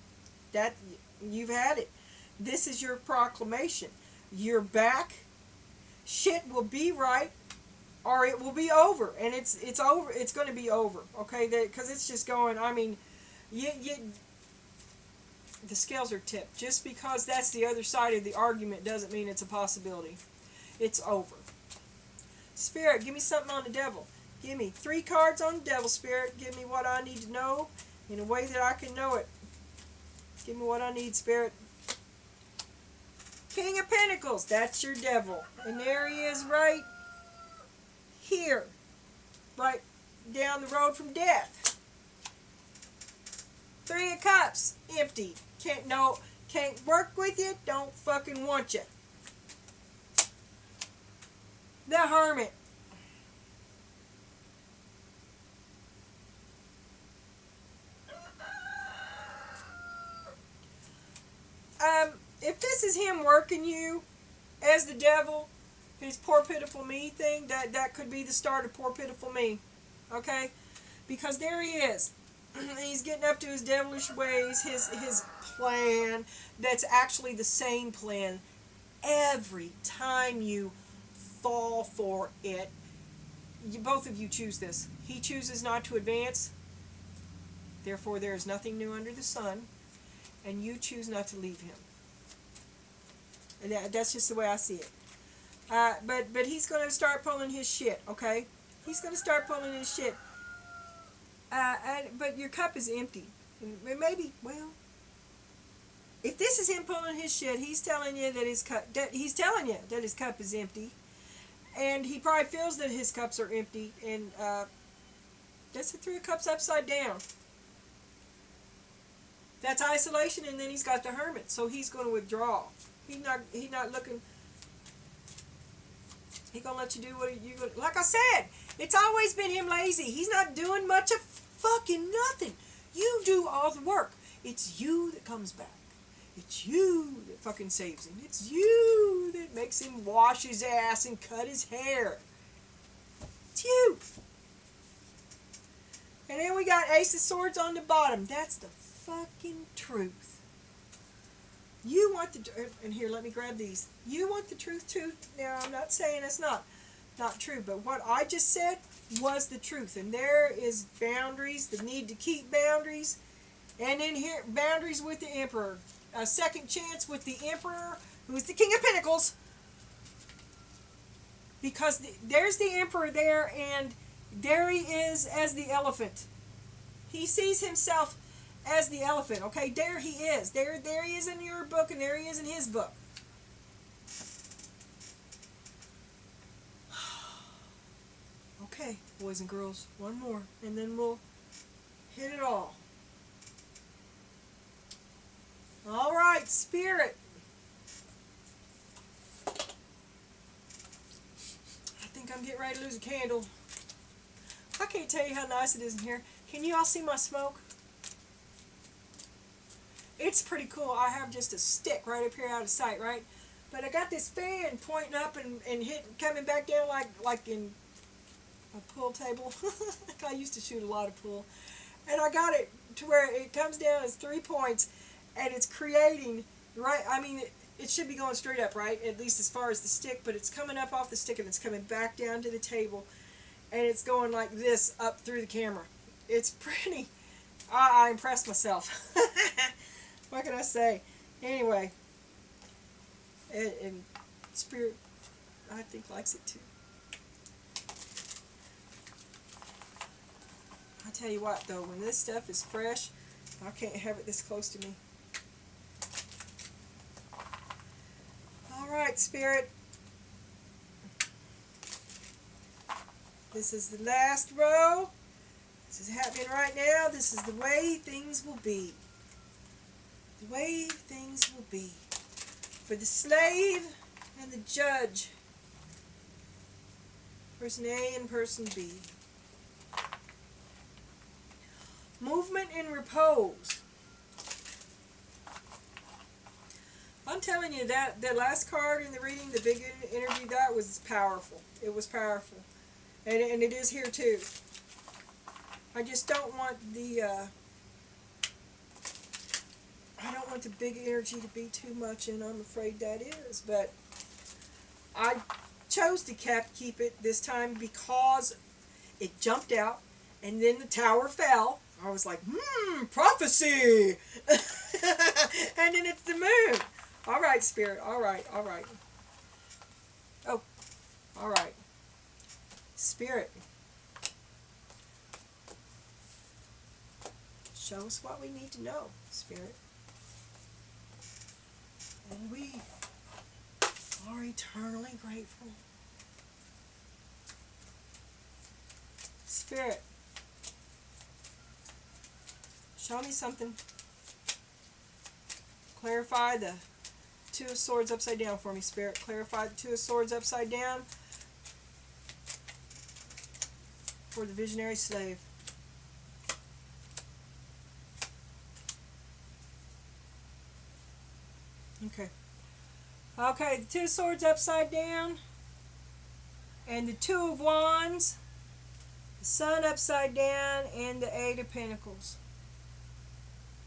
A: That, you've had it. This is your proclamation. You're back. Shit will be right, or it will be over, and it's over. It's going to be over, okay? Because it's just going. I mean, the scales are tipped. Just because that's the other side of the argument doesn't mean it's a possibility. It's over. Spirit, give me something on the devil. Give me 3 cards on the devil, Spirit. Give me what I need to know in a way that I can know it. Give me what I need, Spirit. King of Pentacles, that's your devil. And there he is right here. Right down the road from death. 3 of Cups, empty. Can't work with you, don't fucking want you. The Hermit. If this is him working you as the devil, his poor pitiful me thing, that could be the start of poor pitiful me. Okay? Because there he is. He's getting up to his devilish ways, his plan that's actually the same plan every time you fall for it. Both of you choose this. He chooses not to advance, therefore there is nothing new under the sun, and you choose not to leave him. And that's just the way I see it. But he's going to start pulling his shit, okay? He's going to start pulling his shit. But your cup is empty. And maybe, well, if this is him pulling his shit, he's telling you that his cup is empty. And he probably feels that his cups are empty. And that's the 3 of Cups upside down. That's isolation, and then he's got the Hermit. So he's going to withdraw. He's not looking. He's going to let you do what you going. Like I said, it's always been him lazy. He's not doing much of fucking nothing. You do all the work. It's you that comes back. It's you that fucking saves him. It's you that makes him wash his ass and cut his hair. It's you. And then we got Ace of Swords on the bottom. That's the fucking truth. You want the, and here, let me grab these. You want the truth too? Now, I'm not saying it's not true, but what I just said was the truth. And there is boundaries, the need to keep boundaries. And in here, boundaries with the Emperor. A second chance with the Emperor, who is the King of Pentacles. Because there's the Emperor there, and there he is as the elephant. He sees himself as the elephant, okay? There he is. There he is in your book, and there he is in his book. Okay, boys and girls, one more, and then we'll hit it all. All right, Spirit. I think I'm getting ready to lose a candle. I can't tell you how nice it is in here. Can you all see my smoke? It's pretty cool. I have just a stick right up here out of sight, right? But I got this fan pointing up and coming back down like in a pool table. I used to shoot a lot of pool. And I got it to where it comes down as 3 points, and it's creating, right? I mean, it should be going straight up, right? At least as far as the stick, but it's coming up off the stick and it's coming back down to the table, and it's going like this up through the camera. It's pretty. I impressed myself. What can I say? Anyway, and Spirit, I think, likes it too. I tell you what, though, when this stuff is fresh, I can't have it this close to me. All right, Spirit. This is the last row. This is happening right now. This is the way things will be. The way things will be. For the slave and the judge. Person A and person B. Movement and repose. I'm telling you that last card in the reading, the big energy dot, was powerful. It was powerful, and it is here too. I just don't want the I don't want the big energy to be too much, and I'm afraid that is. But I chose to keep it this time because it jumped out, and then the tower fell. I was like, prophecy! And then it's the moon. All right, Spirit. All right. Oh, all right. Spirit, show us what we need to know, Spirit. And we are eternally grateful. Spirit, show me something. Clarify the Two of Swords upside down for me, Spirit. Clarify the Two of Swords upside down for the visionary slave. Okay. Okay, the Two of Swords upside down and the Two of Wands, the Sun upside down, and the Eight of Pentacles.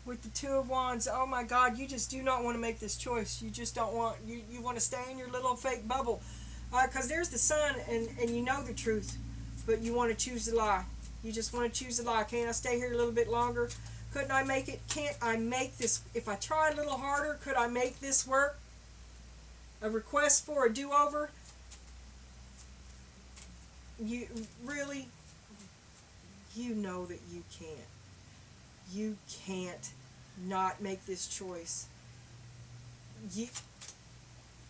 A: With the Two of Wands, oh my God, you just do not want to make this choice. You just don't want, you want to stay in your little fake bubble. Because there's the Sun, and you know the truth, but you want to choose the lie. You just want to choose the lie. Can't I stay here a little bit longer? Couldn't I make it? Can't I make this? If I try a little harder, could I make this work? A request for a do-over? You really, you know that you can't. You can't not make this choice.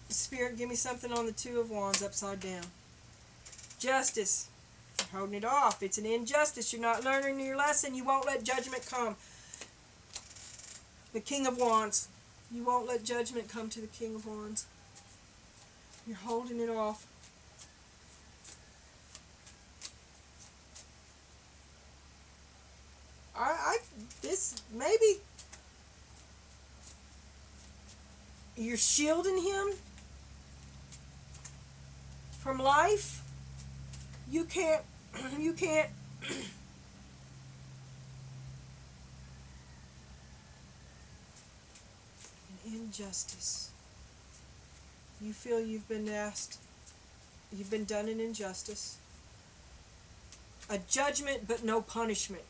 A: Spirit, give me something on the Two of Wands upside down. Justice. You're holding it off. It's an injustice. You're not learning your lesson. You won't let judgment come. The King of Wands. You won't let judgment come to the King of Wands. You're holding it off. This, maybe you're shielding him from life. You can't an injustice. You feel you've been done an injustice. A judgment but no punishment.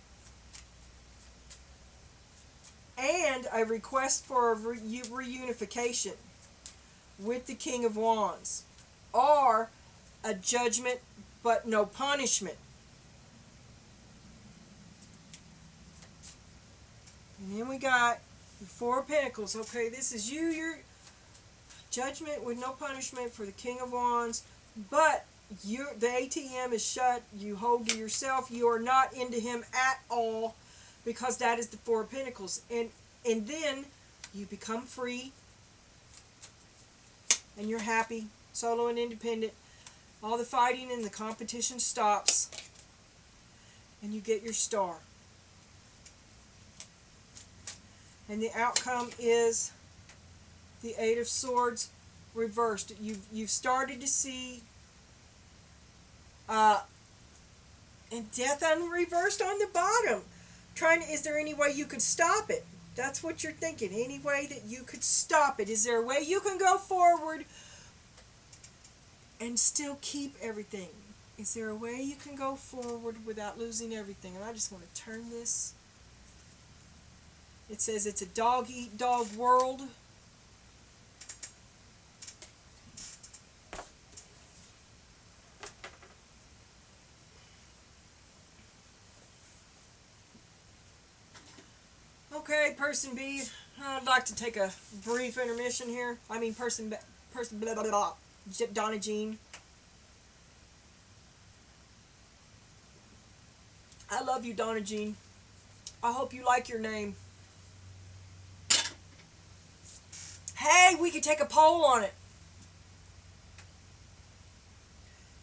A: And a request for a reunification with the King of Wands. Or a judgment but no punishment. And then we got the Four of Pentacles. Okay, this is you, your judgment with no punishment for the King of Wands. But the ATM is shut. You hold to yourself. You are not into him at all. Because that is the Four of Pentacles. And then you become free. And you're happy. Solo and independent. All the fighting and the competition stops. And you get your star. And the outcome is the Eight of Swords reversed. You've started to see and death unreversed on the bottom. Is there any way you could stop it? That's what you're thinking. Any way that you could stop it? Is there a way you can go forward and still keep everything? Is there a way you can go forward without losing everything? And I just want to turn this. It says it's a dog-eat-dog world. Okay, person B, I'd like to take a brief intermission here. I mean, person blah, blah, blah, Donna Jean. I love you, Donna Jean. I hope you like your name. Hey, we could take a poll on it.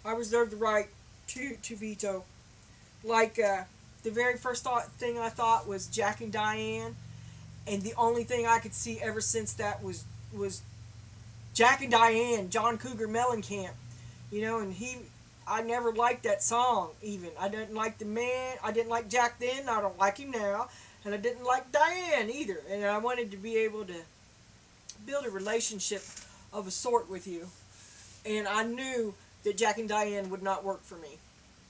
A: I reserve the right to veto. Like, the very first thing I thought was Jack and Diane, and the only thing I could see ever since that was was Jack and Diane, John Cougar Mellencamp, and I never liked that song even. I didn't like the man. I didn't like Jack then. I don't like him now. And I didn't like Diane either. And I wanted to be able to build a relationship of a sort with you. And I knew that Jack and Diane would not work for me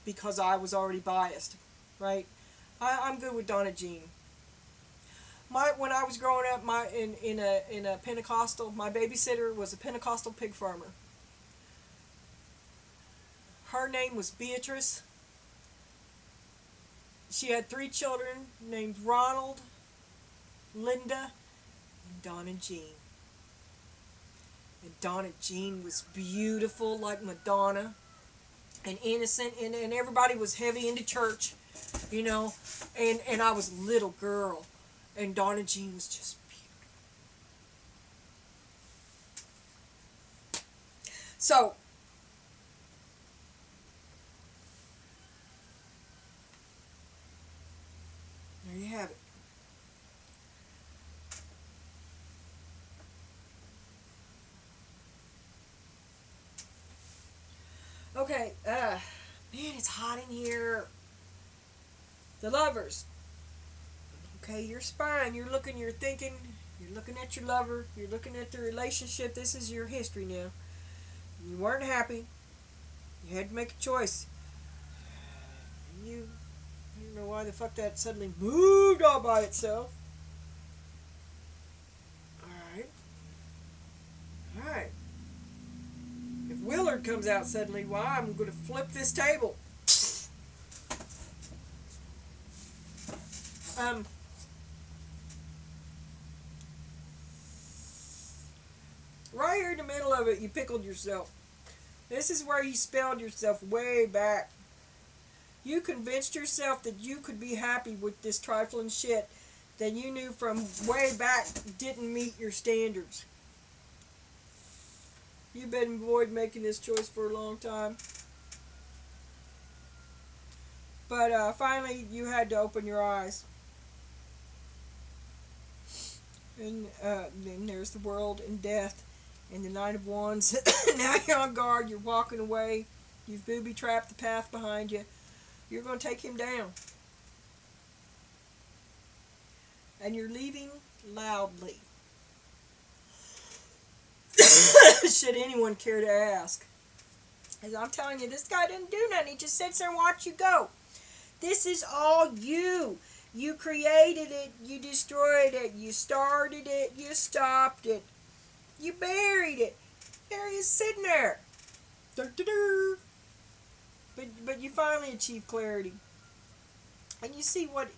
A: because I was already biased, right? I'm good with Donna Jean. When I was growing up, in a Pentecostal, my babysitter was a Pentecostal pig farmer. Her name was Beatrice. She had 3 children named Ronald, Linda, and Donna Jean. And Donna Jean was beautiful like Madonna and innocent, and everybody was heavy into church, and I was a little girl, and Donna Jean was just beautiful. So, there you have it. Okay, man, it's hot in here. The lovers. Okay, you're spying, you're looking, you're thinking, you're looking at your lover, you're looking at the relationship. This is your history now. You weren't happy. You had to make a choice. And I don't know why the fuck that suddenly moved all by itself. Alright. If Willard comes out suddenly, why, I'm going to flip this table. Right here in the middle of it, you pickled yourself. This is where you spelled yourself way back. You convinced yourself that you could be happy with this trifling shit that you knew from way back didn't meet your standards. You've been avoiding making this choice for a long time. But finally, you had to open your eyes. And then there's the world and death and the Nine of Wands. Now you're on guard. You're walking away. You've booby-trapped the path behind you. You're going to take him down. And you're leaving loudly. Should anyone care to ask. As I'm telling you, this guy didn't do nothing. He just sits there and watched you go. This is all you. You created it. You destroyed it. You started it. You stopped it. You buried it. There he is sitting there. Dur-dur-dur. But you finally achieve clarity. And you see what...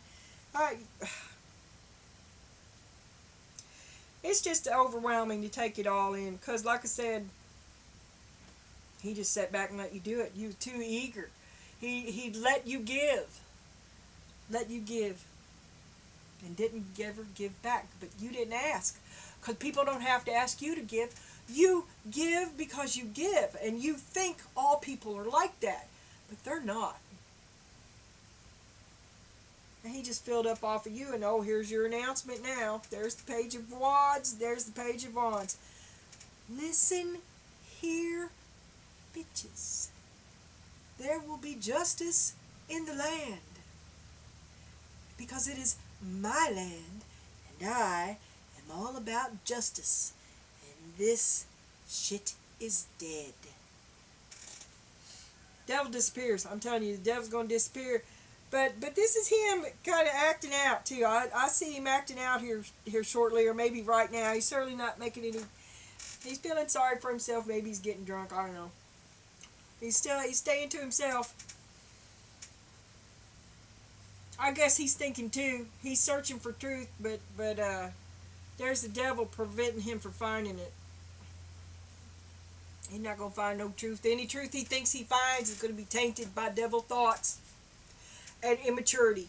A: it's just overwhelming to take it all in. Because like I said, he just sat back and let you do it. You were too eager. He let you give. Let you give. And didn't ever give back. But you didn't ask. Because people don't have to ask you to give. You give because you give. And you think all people are like that. But they're not. And he just filled up off of you. And oh, here's your announcement now. There's the page of wands. There's the page of wands. Listen here, bitches. There will be justice in the land. Because it is my land. And I am all about justice. And this shit is dead. Devil disappears. I'm telling you, the devil's going to disappear. But this is him kind of acting out too. I see him acting out here shortly, or maybe right now. He's certainly not making any. He's feeling sorry for himself. Maybe he's getting drunk. I don't know. He's staying to himself. I guess he's thinking too. He's searching for truth, but there's the devil preventing him from finding it. He's not going to find no truth. Any truth he thinks he finds is going to be tainted by devil thoughts and immaturity.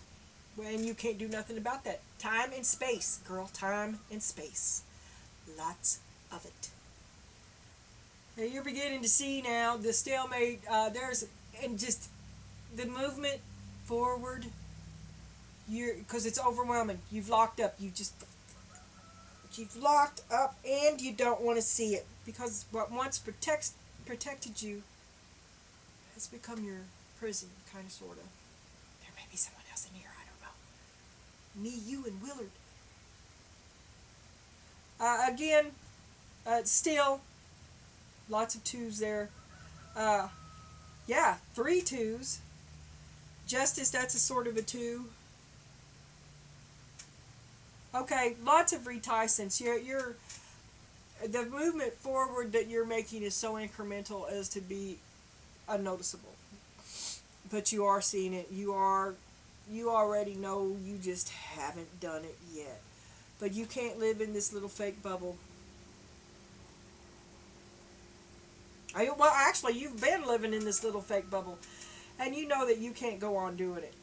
A: And you can't do nothing about that. Time and space, girl. Time and space. Lots of it. Now you're beginning to see now the stalemate. And just the movement forward. Because it's overwhelming. You've locked up. You just You've locked up and you don't want to see it because what once protected you has become your prison, kind of, sort of. There may be someone else in here, I don't know. Me, you, and Willard. Again, still, lots of twos there. Yeah, 3 twos. Justice, that's a sort of a 2. Okay, lots of reticence. You're the movement forward that you're making is so incremental as to be unnoticeable. But you are seeing it. You already know, you just haven't done it yet. But you can't live in this little fake bubble. Well, actually, you've been living in this little fake bubble, and you know that you can't go on doing it.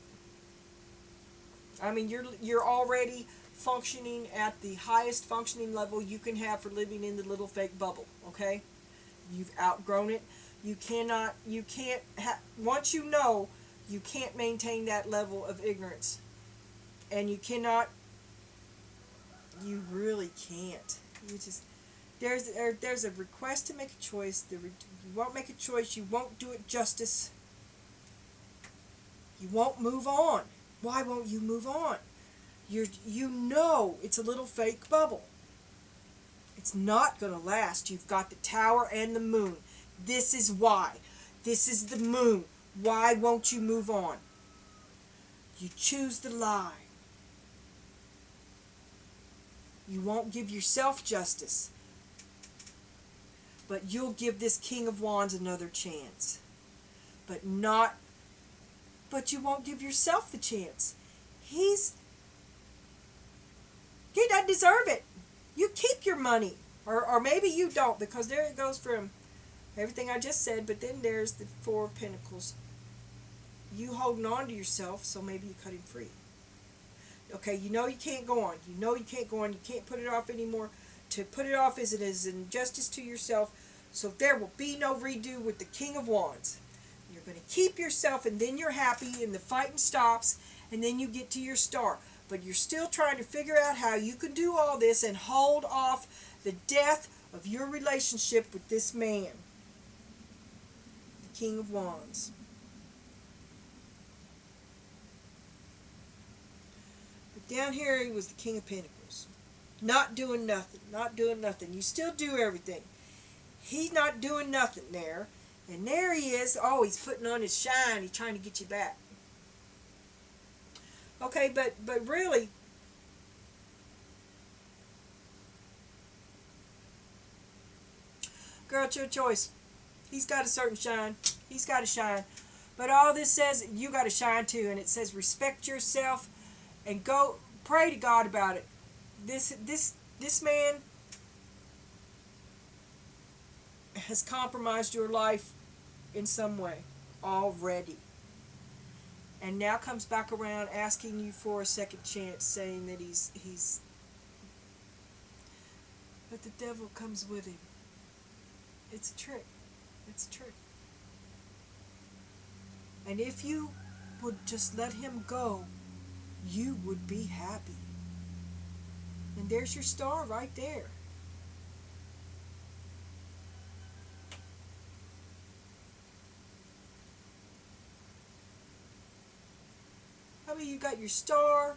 A: I mean, you're already functioning at the highest functioning level you can have for living in the little fake bubble. Okay, you've outgrown it. You can't. Once you know, you can't maintain that level of ignorance, and you cannot. You really can't. You just. There's a request to make a choice. You won't make a choice. You won't do it justice. You won't move on. Why won't you move on? You know it's a little fake bubble. It's not going to last. You've got the tower and the moon. This is why. This is the moon. Why won't you move on? You choose the lie. You won't give yourself justice. But you'll give this King of Wands another chance. But you won't give yourself the chance. He doesn't deserve it. You keep your money. Or maybe you don't, because there it goes from everything I just said, but then there's the 4 of Pentacles. You holding on to yourself, so maybe you cut him free. Okay, you know you can't go on. You know you can't go on. You can't put it off anymore. To put it off is an injustice to yourself. So there will be no redo with the King of Wands. You're going to keep yourself, and then you're happy, and the fighting stops, and then you get to your star. But you're still trying to figure out how you can do all this and hold off the death of your relationship with this man, the King of Wands. But down here he was the King of Pentacles. Not doing nothing. Not doing nothing. You still do everything. He's not doing nothing there. And there he is. Oh, he's putting on his shine. He's trying to get you back. Okay, but really, girl, it's your choice. He's got a certain shine. He's got to shine. But all this says, you got to shine too. And it says respect yourself and go pray to God about it. This man has compromised your life in some way already. And now comes back around asking you for a second chance, saying that he's but the devil comes with him. It's a trick. It's a trick. And if you would just let him go, you would be happy. And there's your star right there. I mean, you got your star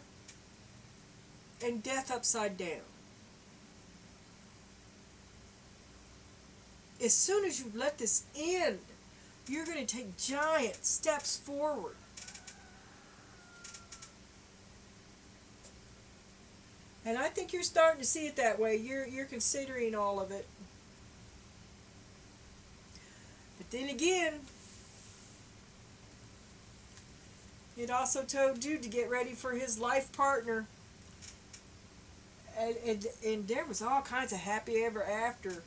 A: and death upside down. As soon as you let this end, you're going to take giant steps forward. And I think you're starting to see it that way. You're considering all of it. But then again, it also told you to get ready for his life partner. And there was all kinds of happy ever after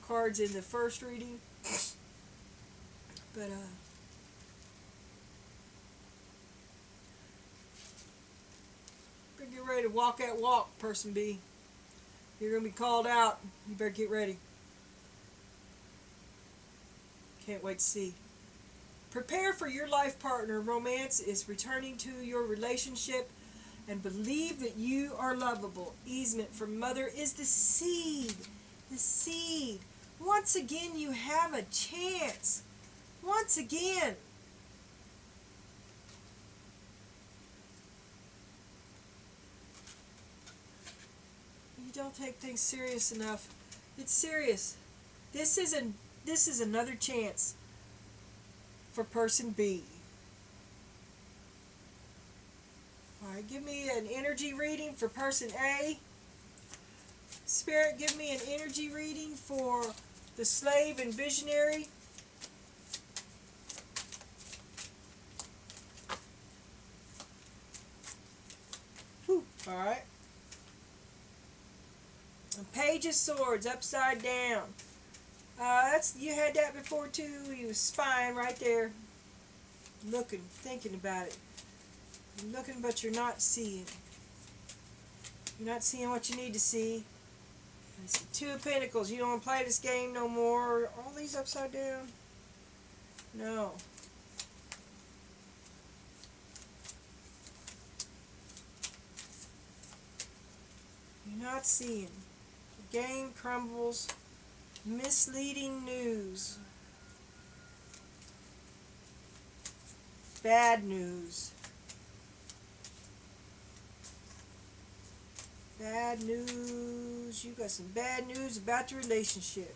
A: cards in the first reading. But get ready to walk that walk, person B. You're going to be called out. You better get ready. Can't wait to see. Prepare for your life partner. Romance is returning to your relationship. and believe that you are lovable. Easement from mother is the seed. The seed. Once again, you have a chance. Once again. You don't take things serious enough. It's serious. This is another chance for person B. Alright, give me an energy reading for person A. Spirit, give me an energy reading for the slave and visionary. Alright. Page of Swords, upside down. You had that before too. You was spying right there. Looking, thinking about it. You're looking, but you're not seeing. You're not seeing what you need to see. It's the Two of Pentacles. You don't want to play this game no more. All these upside down? No. You're not seeing. The game crumbles. Misleading news. Bad news. Bad news. You got some bad news about your relationship.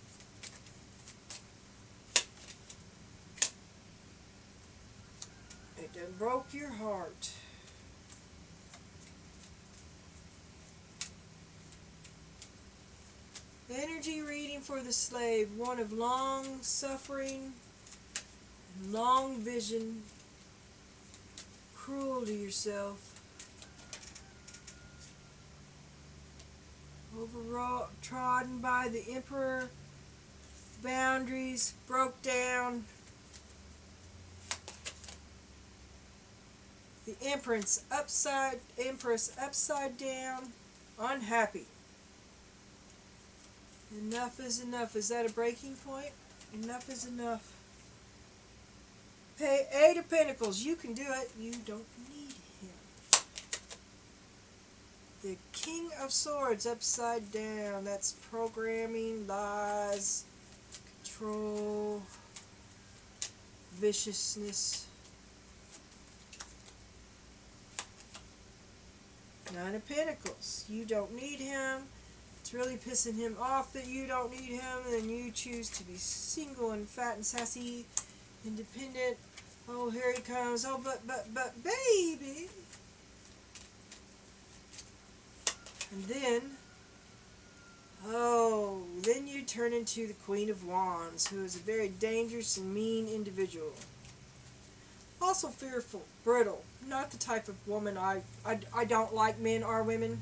A: It done broke your heart. Energy reading for the slave. One of long suffering, long vision, cruel to yourself, overtrodden by the emperor, boundaries broke down. The empress upside down, unhappy. Enough is enough. Is that a breaking point? Enough is enough. Eight of Pentacles. You can do it. You don't need him. The King of Swords upside down. That's programming, lies, control, viciousness. Nine of Pentacles. You don't need him. It's really pissing him off that you don't need him, and then you choose to be single and fat and sassy, independent. Oh, here he comes. Oh, but, baby. And then you turn into the Queen of Wands, who is a very dangerous and mean individual. Also fearful, brittle. Not the type of woman I don't like, men or women,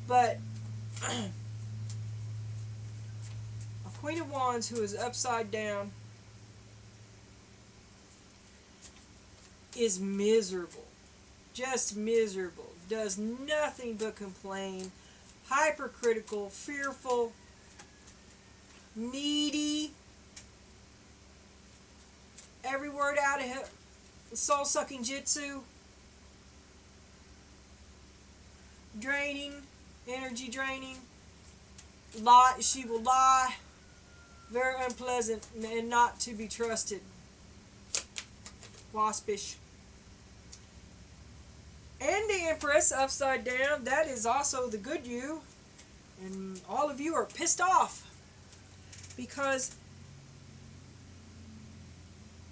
A: but a Queen of Wands who is upside down is miserable. Just miserable. Does nothing but complain. Hypercritical, fearful, needy. Every word out of him. Soul-sucking jitsu. Draining. Energy draining. She will lie. Very unpleasant and not to be trusted. Waspish. And the Empress upside down. That is also the good you. And all of you are pissed off. Because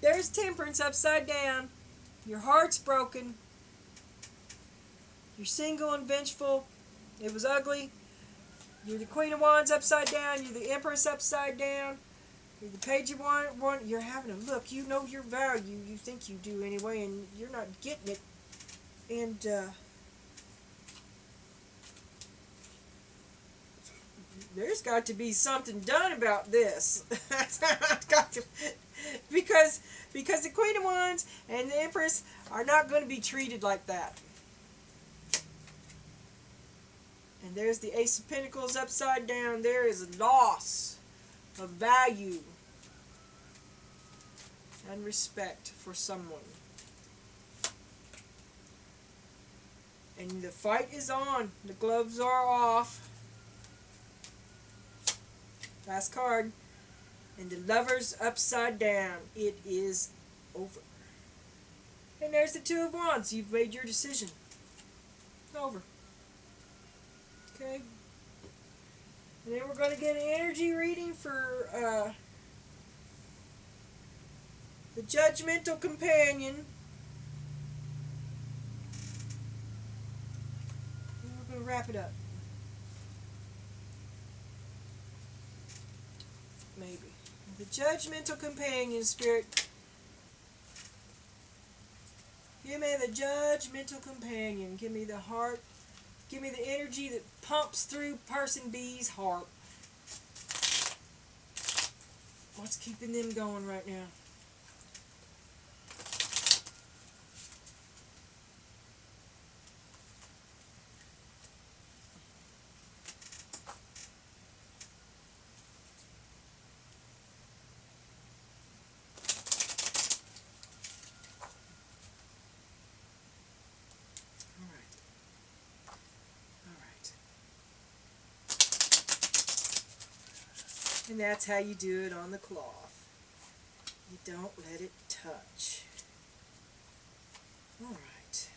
A: there's Temperance upside down. Your heart's broken. You're single and vengeful. It was ugly. You're the Queen of Wands upside down. You're the Empress upside down. You're the Page of Wands. You're having a look. You know your value. You think you do anyway, and you're not getting it. And there's got to be something done about this. Got to, because the Queen of Wands and the Empress are not going to be treated like that. And there's the Ace of Pentacles upside down. There is a loss of value and respect for someone. And the fight is on. The gloves are off. Last card. And the Lovers upside down. It is over. And there's the Two of Wands. You've made your decision. Over. Okay. And then we're going to get an energy reading for the Judgmental Companion. And we're going to wrap it up. Maybe. The Judgmental Companion, Spirit. Give me the Judgmental Companion. Give me the heart. Give me the energy that pumps through Person B's heart. What's keeping them going right now? And that's how you do it on the cloth. You don't let it touch. Alright.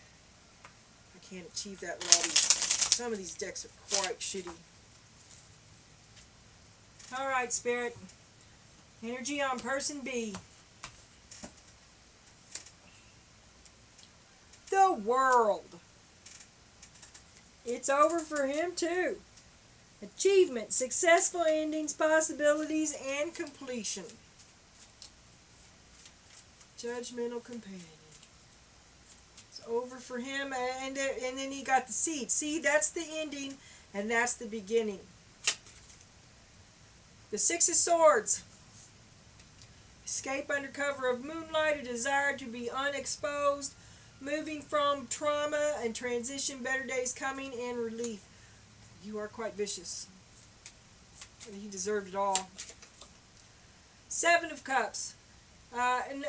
A: I can't achieve that with all these. Some of these decks are quite shitty. Alright, Spirit. Energy on Person B. The World. It's over for him too. Achievement, successful endings, possibilities, and completion. Judgmental Companion. It's over for him, and then he got the Seed. See, that's the ending, and that's the beginning. The Six of Swords. Escape under cover of moonlight, a desire to be unexposed, moving from trauma and transition, better days coming, and relief. You are quite vicious. And he deserved it all. Seven of Cups. And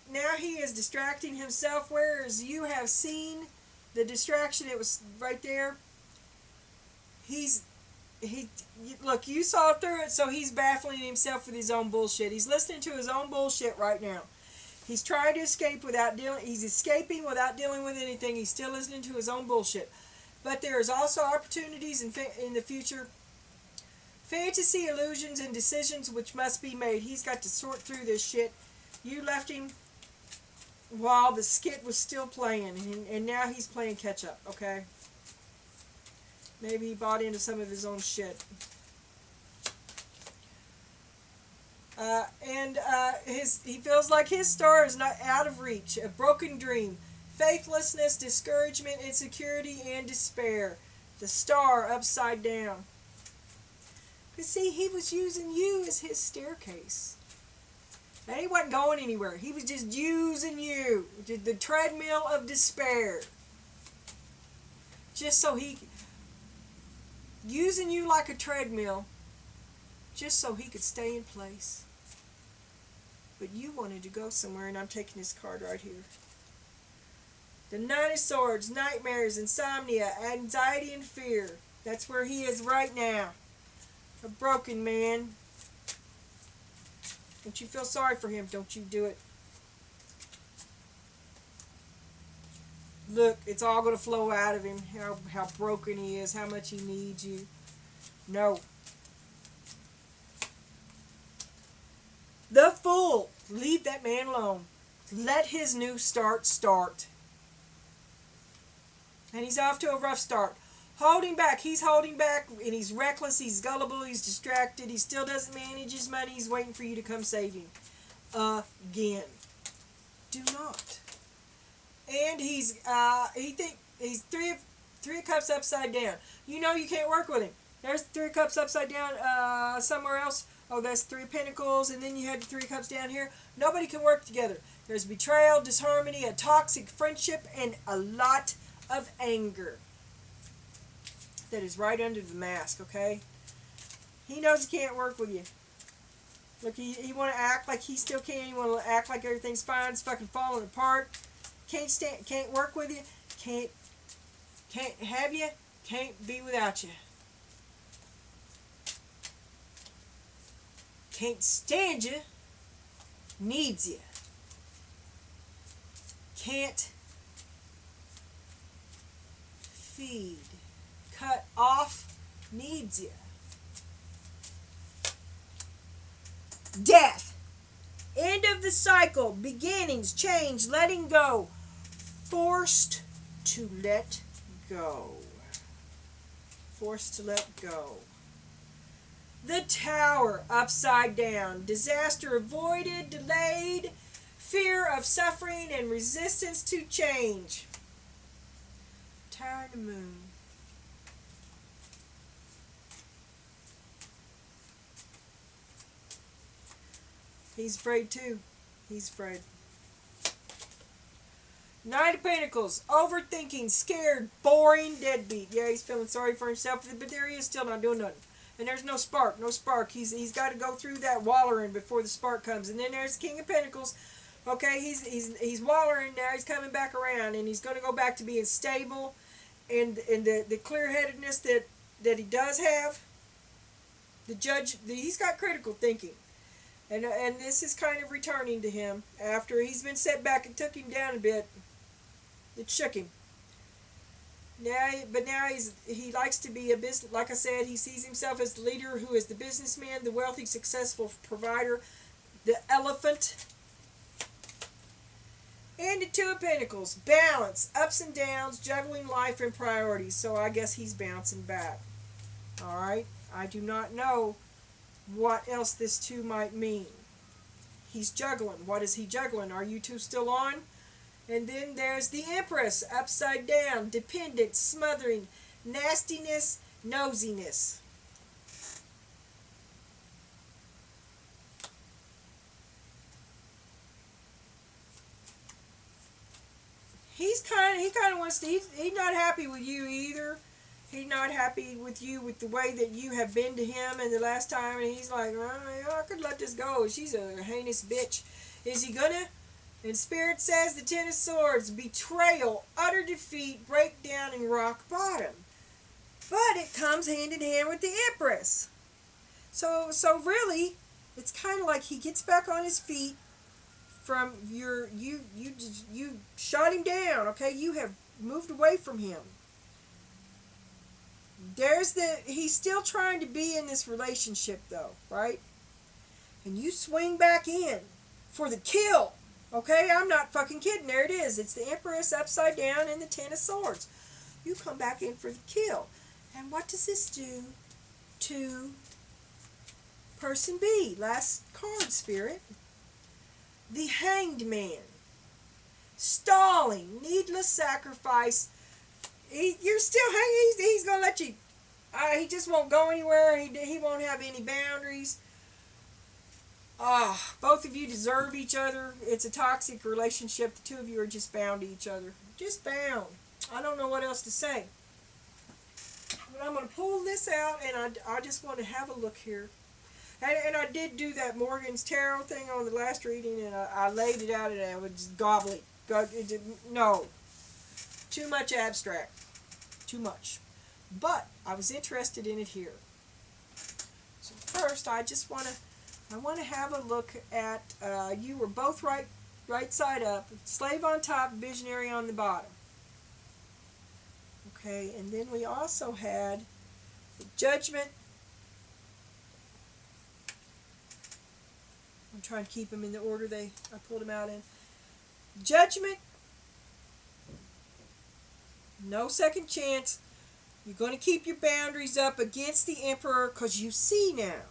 A: now he is distracting himself, whereas you have seen the distraction. It was right there. Look, you saw through it, so he's baffling himself with his own bullshit. He's listening to his own bullshit right now. He's trying to escape he's escaping without dealing with anything. He's still listening to his own bullshit. But there is also opportunities in the future. Fantasy, illusions, and decisions which must be made. He's got to sort through this shit. You left him while the skit was still playing, and now he's playing catch up, okay? Maybe he bought into some of his own shit. He feels like his star is not out of reach. A broken dream. Faithlessness, discouragement, insecurity, and despair. The star upside down. Because see, he was using you as his staircase. And he wasn't going anywhere. He was just using you. The treadmill of despair. Just so using you like a treadmill. Just so he could stay in place. But you wanted to go somewhere, and I'm taking this card right here. The Nine of Swords, nightmares, insomnia, anxiety, and fear. That's where he is right now. A broken man. Don't you feel sorry for him? Don't you do it. Look, it's all going to flow out of him. How broken he is. How much he needs you. No. The Fool. Leave that man alone. Let his new start. And he's off to a rough start. Holding back. He's holding back, and he's reckless. He's gullible. He's distracted. He still doesn't manage his money. He's waiting for you to come save him. Again. Do not. And he's three of cups upside down. You know you can't work with him. There's Three of Cups upside down somewhere else. Oh, that's Three of Pentacles, and then you had the Three of Cups down here. Nobody can work together. There's betrayal, disharmony, a toxic friendship, and a lot of anger that is right under the mask, okay? He knows he can't work with you. Look, he want to act like he still can. He want to act like everything's fine. It's fucking falling apart. Can't work with you. Can't have you, can't be without you. Can't stand you, needs you. Can't feed, cut off, needs you. Death, end of the cycle, beginnings, change, letting go, forced to let go. Forced to let go. The Tower, upside down, disaster avoided, delayed, fear of suffering and resistance to change. Tower and the Moon. He's afraid too. He's afraid. Knight of Pentacles, overthinking, scared, boring, deadbeat. Yeah, he's feeling sorry for himself, but there he is still not doing nothing. And there's no spark, no spark. He's got to go through that wallering before the spark comes. And then there's the King of Pentacles. Okay, he's wallering now. He's coming back around, and he's going to go back to being stable, and the clear-headedness that he does have. The judge, he's got critical thinking. And this is kind of returning to him after he's been set back and took him down a bit. It shook him. Now he likes to be a business. Like I said, he sees himself as the leader, who is the businessman, the wealthy, successful provider, the elephant. And the Two of Pentacles, balance, ups and downs, juggling life and priorities. So I guess he's bouncing back. All right. I do not know what else this two might mean. He's juggling. What is he juggling? Are you two still on? And then there's the Empress, upside down, dependent, smothering, nastiness, nosiness. He kind of wants to. He's not happy with you either. He's not happy with you with the way that you have been to him and the last time, and he's like, I could let this go. She's a heinous bitch. Is he gonna? And Spirit says the Ten of Swords, betrayal, utter defeat, breakdown, and rock bottom. But it comes hand in hand with the Empress. So really, it's kind of like he gets back on his feet from you shot him down. Okay, you have moved away from him. He's still trying to be in this relationship though, right? And you swing back in for the kill. Okay, I'm not fucking kidding. There it is. It's the Empress upside down and the Ten of Swords. You come back in for the kill. And what does this do to person B? Last card, Spirit. The Hanged Man. Stalling, needless sacrifice. You're still hanging. He's going to let you. He just won't go anywhere. He won't have any boundaries. Both of you deserve each other. It's a toxic relationship. The two of you are just bound to each other. Just bound. I don't know what else to say. But I'm going to pull this out, and I just want to have a look here. And I did do that Morgan's Tarot thing on the last reading, and I laid it out, and I was gobbling. No. Too much abstract. Too much. But I was interested in it here. So first, I want to have a look at, you were both right side up, slave on top, visionary on the bottom. Okay, and then we also had the Judgment. I'm trying to keep them in the order I pulled them out in. Judgment. No second chance. You're going to keep your boundaries up against the Emperor because you see now.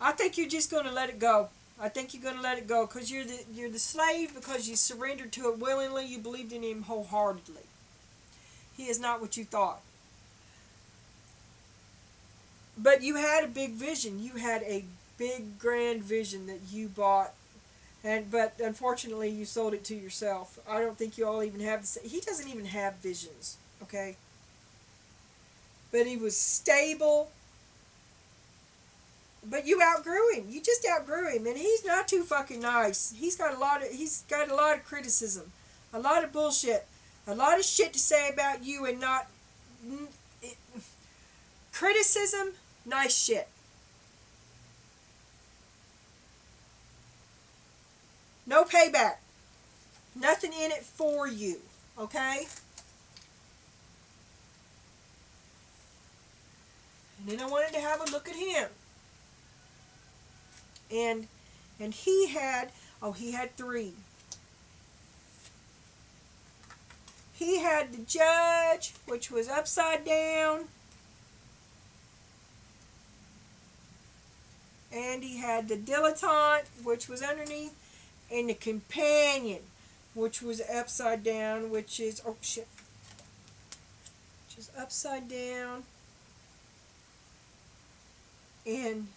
A: I think you're just going to let it go. I think you're going to let it go because you're the slave because you surrendered to it willingly. You believed in him wholeheartedly. He is not what you thought. But you had a big vision. You had a big, grand vision that you bought. But unfortunately, you sold it to yourself. I don't think you all even have he doesn't even have visions, okay? But he was stable. But you outgrew him. You just outgrew him, and he's not too fucking nice. He's got a lot of criticism, a lot of bullshit, a lot of shit to say about you, and not it, criticism, nice shit. No payback. Nothing in it for you. Okay? And then I wanted to have a look at him. And he had three. He had the judge, which was upside down. And he had the dilettante, which was underneath. And the companion, which was upside down, which is, oh shit. Which is upside down. And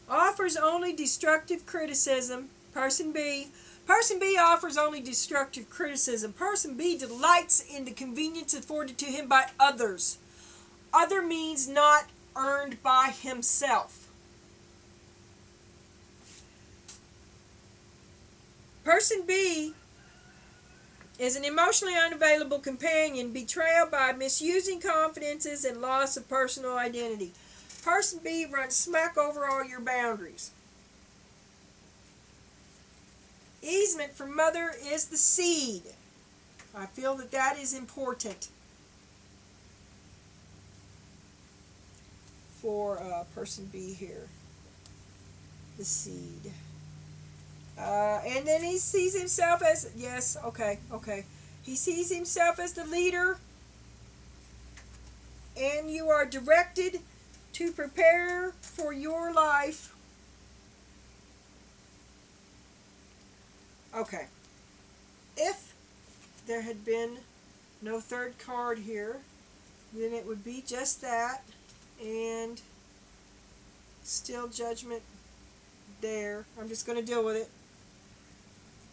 A: offers only destructive criticism. Person B. Person B offers only destructive criticism. Person B delights in the convenience afforded to him by others. Other means not earned by himself. Person B is an emotionally unavailable companion, betrayal by misusing confidences and loss of personal identity. Person B runs smack over all your boundaries. Easement from mother is the seed. I feel that that is important for person B here. The seed. And then he sees himself as, yes, okay. He sees himself as the leader, and you are directed to prepare for your life. Okay. If there had been no third card here, then it would be just that, and still judgment there. I'm just going to deal with it.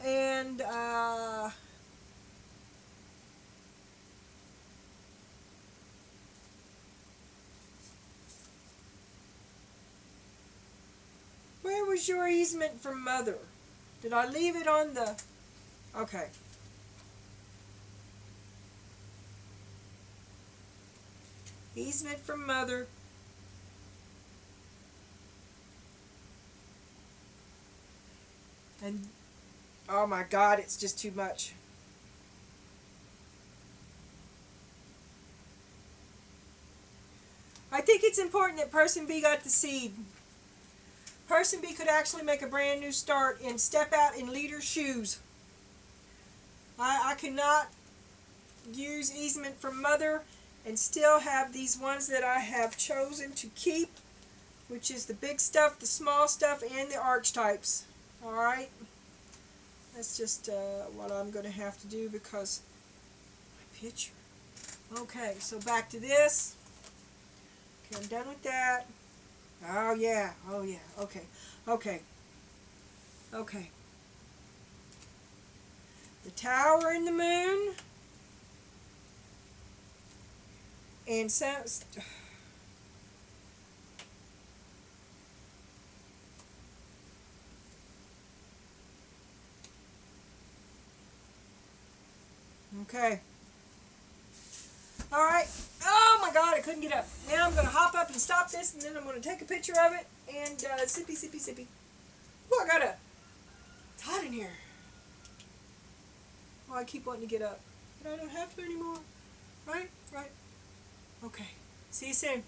A: And where was your easement from mother? Did I leave it on the... Okay. Easement from mother. And, oh my God, it's just too much. I think it's important that person B got the seed. Person B could actually make a brand new start and step out in leader's shoes. I cannot use easement from mother and still have these ones that I have chosen to keep, which is the big stuff, the small stuff, and the archetypes. Alright? That's just what I'm going to have to do because my picture. Okay, so back to this. Okay, I'm done with that. Oh yeah, okay. The tower and the moon. And sounds... Okay. Alright. Oh my God, I couldn't get up. Now I'm going to hop up and stop this, and then I'm going to take a picture of it, and sippy. Oh, I got a... It's hot in here. Oh, I keep wanting to get up. But I don't have to anymore. Right? Okay. See you soon.